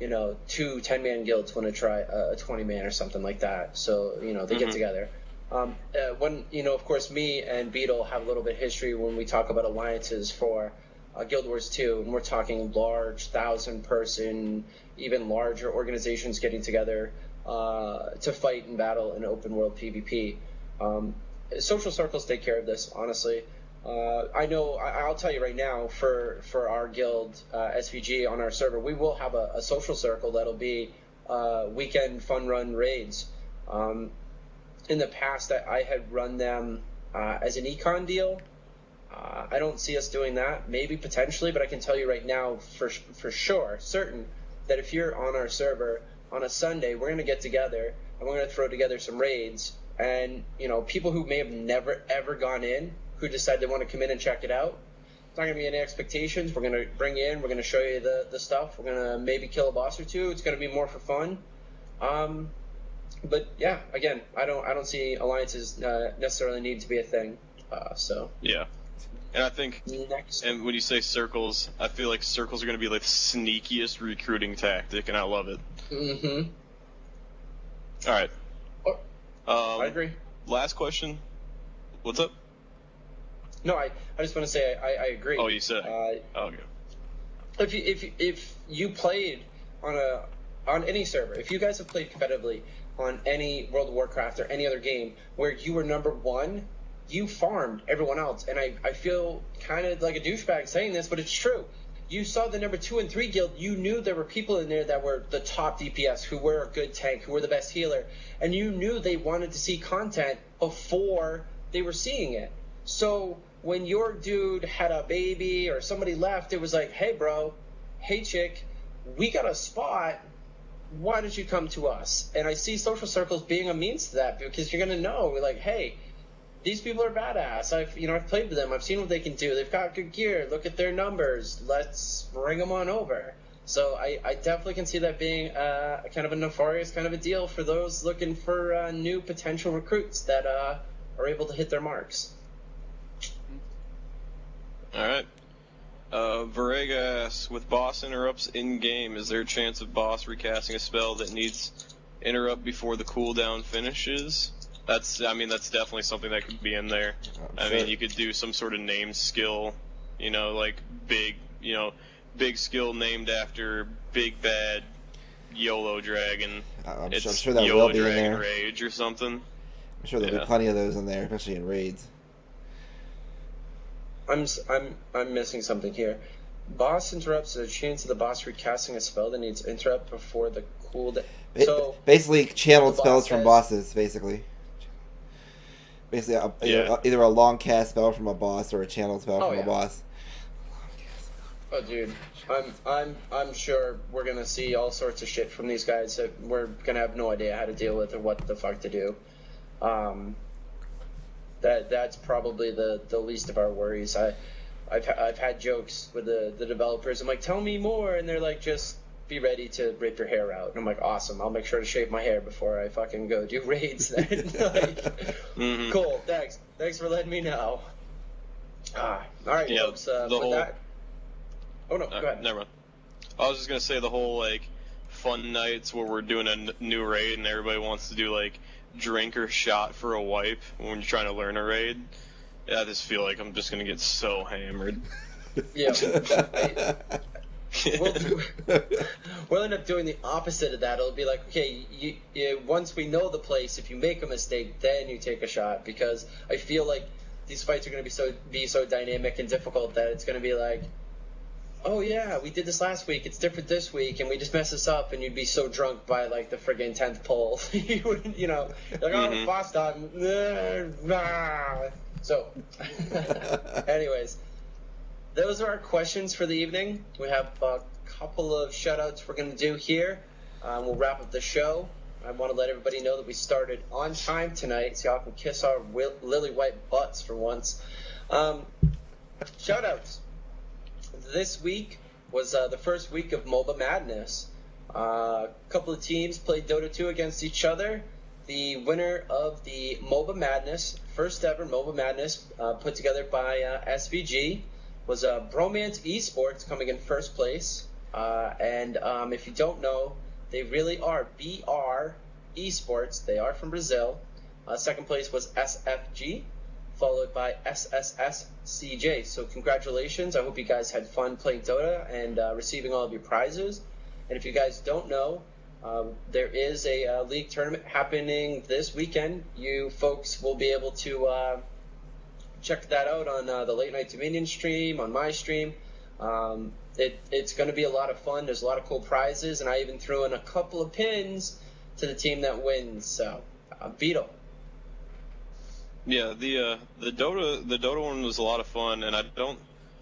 2 10-man guilds want to try a 20-man or something like that. So, they get together. When, of course, me and Beetle have a little bit of history when we talk about alliances for Guild Wars 2, and we're talking large, 1,000-person, even larger organizations getting together to fight and battle in open world PvP. Social circles take care of this, honestly. I know, I'll tell you right now, for our guild, SVG, on our server, we will have a social circle that'll be weekend fun run raids. In the past, I had run them as an econ deal. I don't see us doing that, maybe potentially, but I can tell you right now for sure, certain, that if you're on our server on a Sunday, we're going to get together and we're going to throw together some raids, and people who may have never ever gone in, who decide they want to come in and check it out, it's not going to be any expectations. We're going to bring you in, we're going to show you the stuff, we're going to maybe kill a boss or two, it's going to be more for fun. But yeah, again, I don't see alliances necessarily need to be a thing. So yeah, and I think next, and when you say circles, I feel like circles are going to be like the sneakiest recruiting tactic, and I love it. Mm-hmm. All right. I agree. Last question. What's up? No, I just want to say I agree. Oh, you said. Okay. If you played on any server, if you guys have played competitively on any World of Warcraft or any other game where you were number one, you farmed everyone else. And I feel kind of like a douchebag saying this, but it's true. You saw the number 2 and 3 guild, you knew there were people in there that were the top DPS, who were a good tank, who were the best healer, and you knew they wanted to see content before they were seeing it. So when your dude had a baby or somebody left, it was like, hey bro, hey chick, we got a spot, why don't you come to us? And I see social circles being a means to that, because you're going to know, like, hey, these people are badass. I've played with them. I've seen what they can do. They've got good gear. Look at their numbers. Let's bring them on over. So I definitely can see that being kind of a nefarious kind of a deal for those looking for new potential recruits that are able to hit their marks. All right. Varega asks, with boss interrupts in-game, is there a chance of boss recasting a spell that needs interrupt before the cooldown finishes? That's definitely something that could be in there. I mean, you could do some sort of named skill, like big skill named after big bad YOLO dragon. I'm sure that YOLO will be in Dragon there. Rage or something. I'm sure there'll be plenty of those in there, especially in raids. I'm missing something here. Boss interrupts, is a chance of the boss recasting a spell that needs interrupt before the cooldown. So basically, channeled spells from says, bosses, basically. Basically, either a long cast spell from a boss or a channeled spell from a boss. Oh, dude, I'm sure we're gonna see all sorts of shit from these guys that we're gonna have no idea how to deal with or what the fuck to do. That's probably the least of our worries. I've had jokes with the developers. I'm like, tell me more, and they're like, just be ready to rip your hair out. And I'm like, awesome. I'll make sure to shave my hair before I fucking go do raids then. Mm-hmm. Cool. Thanks for letting me know. All right, folks. That. Oh no, go ahead. Never mind. I was just gonna say the whole fun nights where we're doing a new raid and everybody wants to do drink or shot for a wipe when you're trying to learn a raid. Yeah, I just feel like I'm just gonna get so hammered. Yeah. We'll end up doing the opposite of that. It'll be like, okay, you, once we know the place, if you make a mistake, then you take a shot. Because I feel like these fights are going to be so dynamic and difficult that it's going to be like, oh yeah, we did this last week, it's different this week, and we just messed this up, and you'd be so drunk by the friggin' 10th pull. You wouldn't, oh, boss time. So, anyways. Those are our questions for the evening. We have a couple of shout-outs we're going to do here. We'll wrap up the show. I want to let everybody know that we started on time tonight, so y'all can kiss our lily-white butts for once. Shout-outs. This week was the first week of MOBA Madness. A couple of teams played Dota 2 against each other. The winner of the MOBA Madness, first ever MOBA Madness, put together by SVG, was Bromance Esports coming in first place. And if you don't know, they really are BR Esports. They are from Brazil. Second place was SFG, followed by SSSCJ. So congratulations. I hope you guys had fun playing Dota and receiving all of your prizes. And if you guys don't know, there is a league tournament happening this weekend. You folks will be able to check that out on the Late Night Dominion stream, on my stream. It's going to be a lot of fun. There's a lot of cool prizes, and I even threw in a couple of pins to the team that wins. So, Bento. Yeah, the Dota one was a lot of fun, and I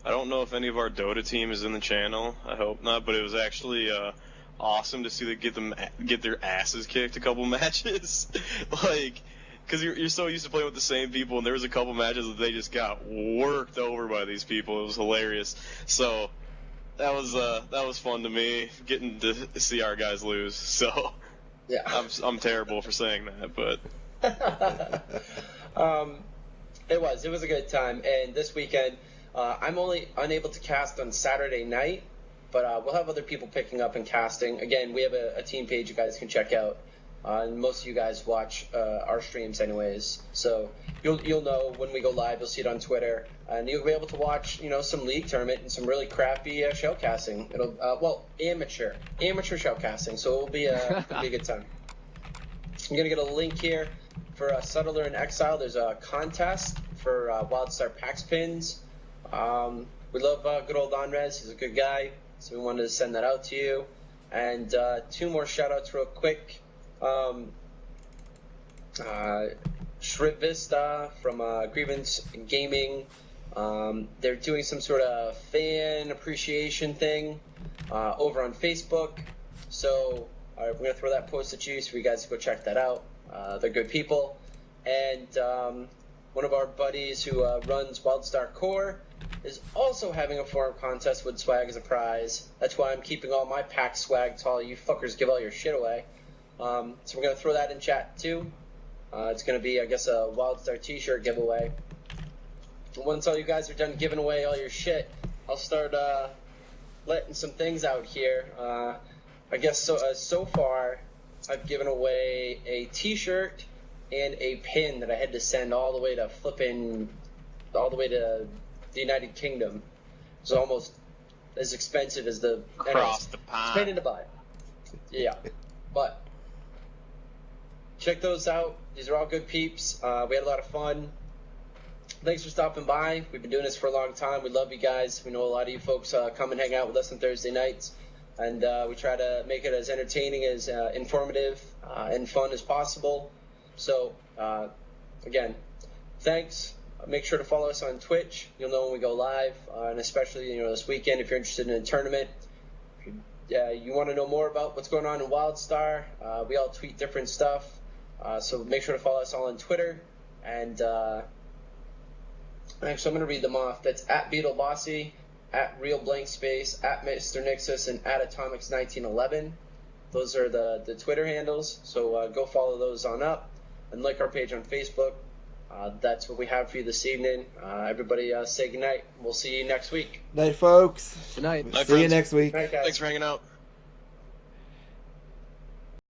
don't know if any of our Dota team is in the channel. I hope not, but it was actually awesome to see them get their asses kicked a couple matches, because you're so used to playing with the same people, and there was a couple matches that they just got worked over by these people. It was hilarious. So that was fun to me, getting to see our guys lose. So Yeah. I'm terrible for saying that, but It was a good time. And this weekend, I'm only unable to cast on Saturday night, but we'll have other people picking up and casting. Again, we have a team page you guys can check out. And most of you guys watch our streams anyways, so you'll know when we go live. You'll see it on Twitter, and you'll be able to watch some league tournament and some really crappy shell casting. It'll amateur shell casting, so it'll be a good time. I'm gonna get a link here for Settler in Exile. There's a contest for Wildstar PAX pins. We love good old Onrez. He's a good guy, so we wanted to send that out to you. And 2 more shout outs real quick. Shrivista from Grievance Gaming. They're doing some sort of fan appreciation thing over on Facebook. So we're going to throw that post at you so you guys can go check that out. They're good people. And one of our buddies who runs Wildstar Core is also having a forum contest with swag as a prize. That's why I'm keeping all my pack swag till all you fuckers give all your shit away. So we're going to throw that in chat too. It's going to be, I guess, a Wildstar t-shirt giveaway. Once all you guys are done giving away all your shit, I'll start letting some things out here. I guess so far I've given away a t-shirt and a pin that I had to send all the way to the United Kingdom. It's almost as expensive as the across the pond. It's pain in the butt. Yeah, but check those out. These are all good peeps. We had a lot of fun. Thanks for stopping by. We've been doing this for a long time. We love you guys. We know a lot of you folks come and hang out with us on Thursday nights, and we try to make it as entertaining, as informative, and fun as possible. So, again, thanks. Make sure to follow us on Twitch. You'll know when we go live, and especially this weekend if you're interested in a tournament. You want to know more about what's going on in Wildstar, we all tweet different stuff, so make sure to follow us all on Twitter. And actually, I'm going to read them off. That's at BeetleBossy, at Real Blank Space, at Mr. Nixus, and at Atomics1911. Those are the Twitter handles, so go follow those on up, and like our page on Facebook. That's what we have for you this evening. Everybody say goodnight. We'll see you next week. Night, folks. Good night. Night, See you friends. next week. Night, guys. Thanks for hanging out.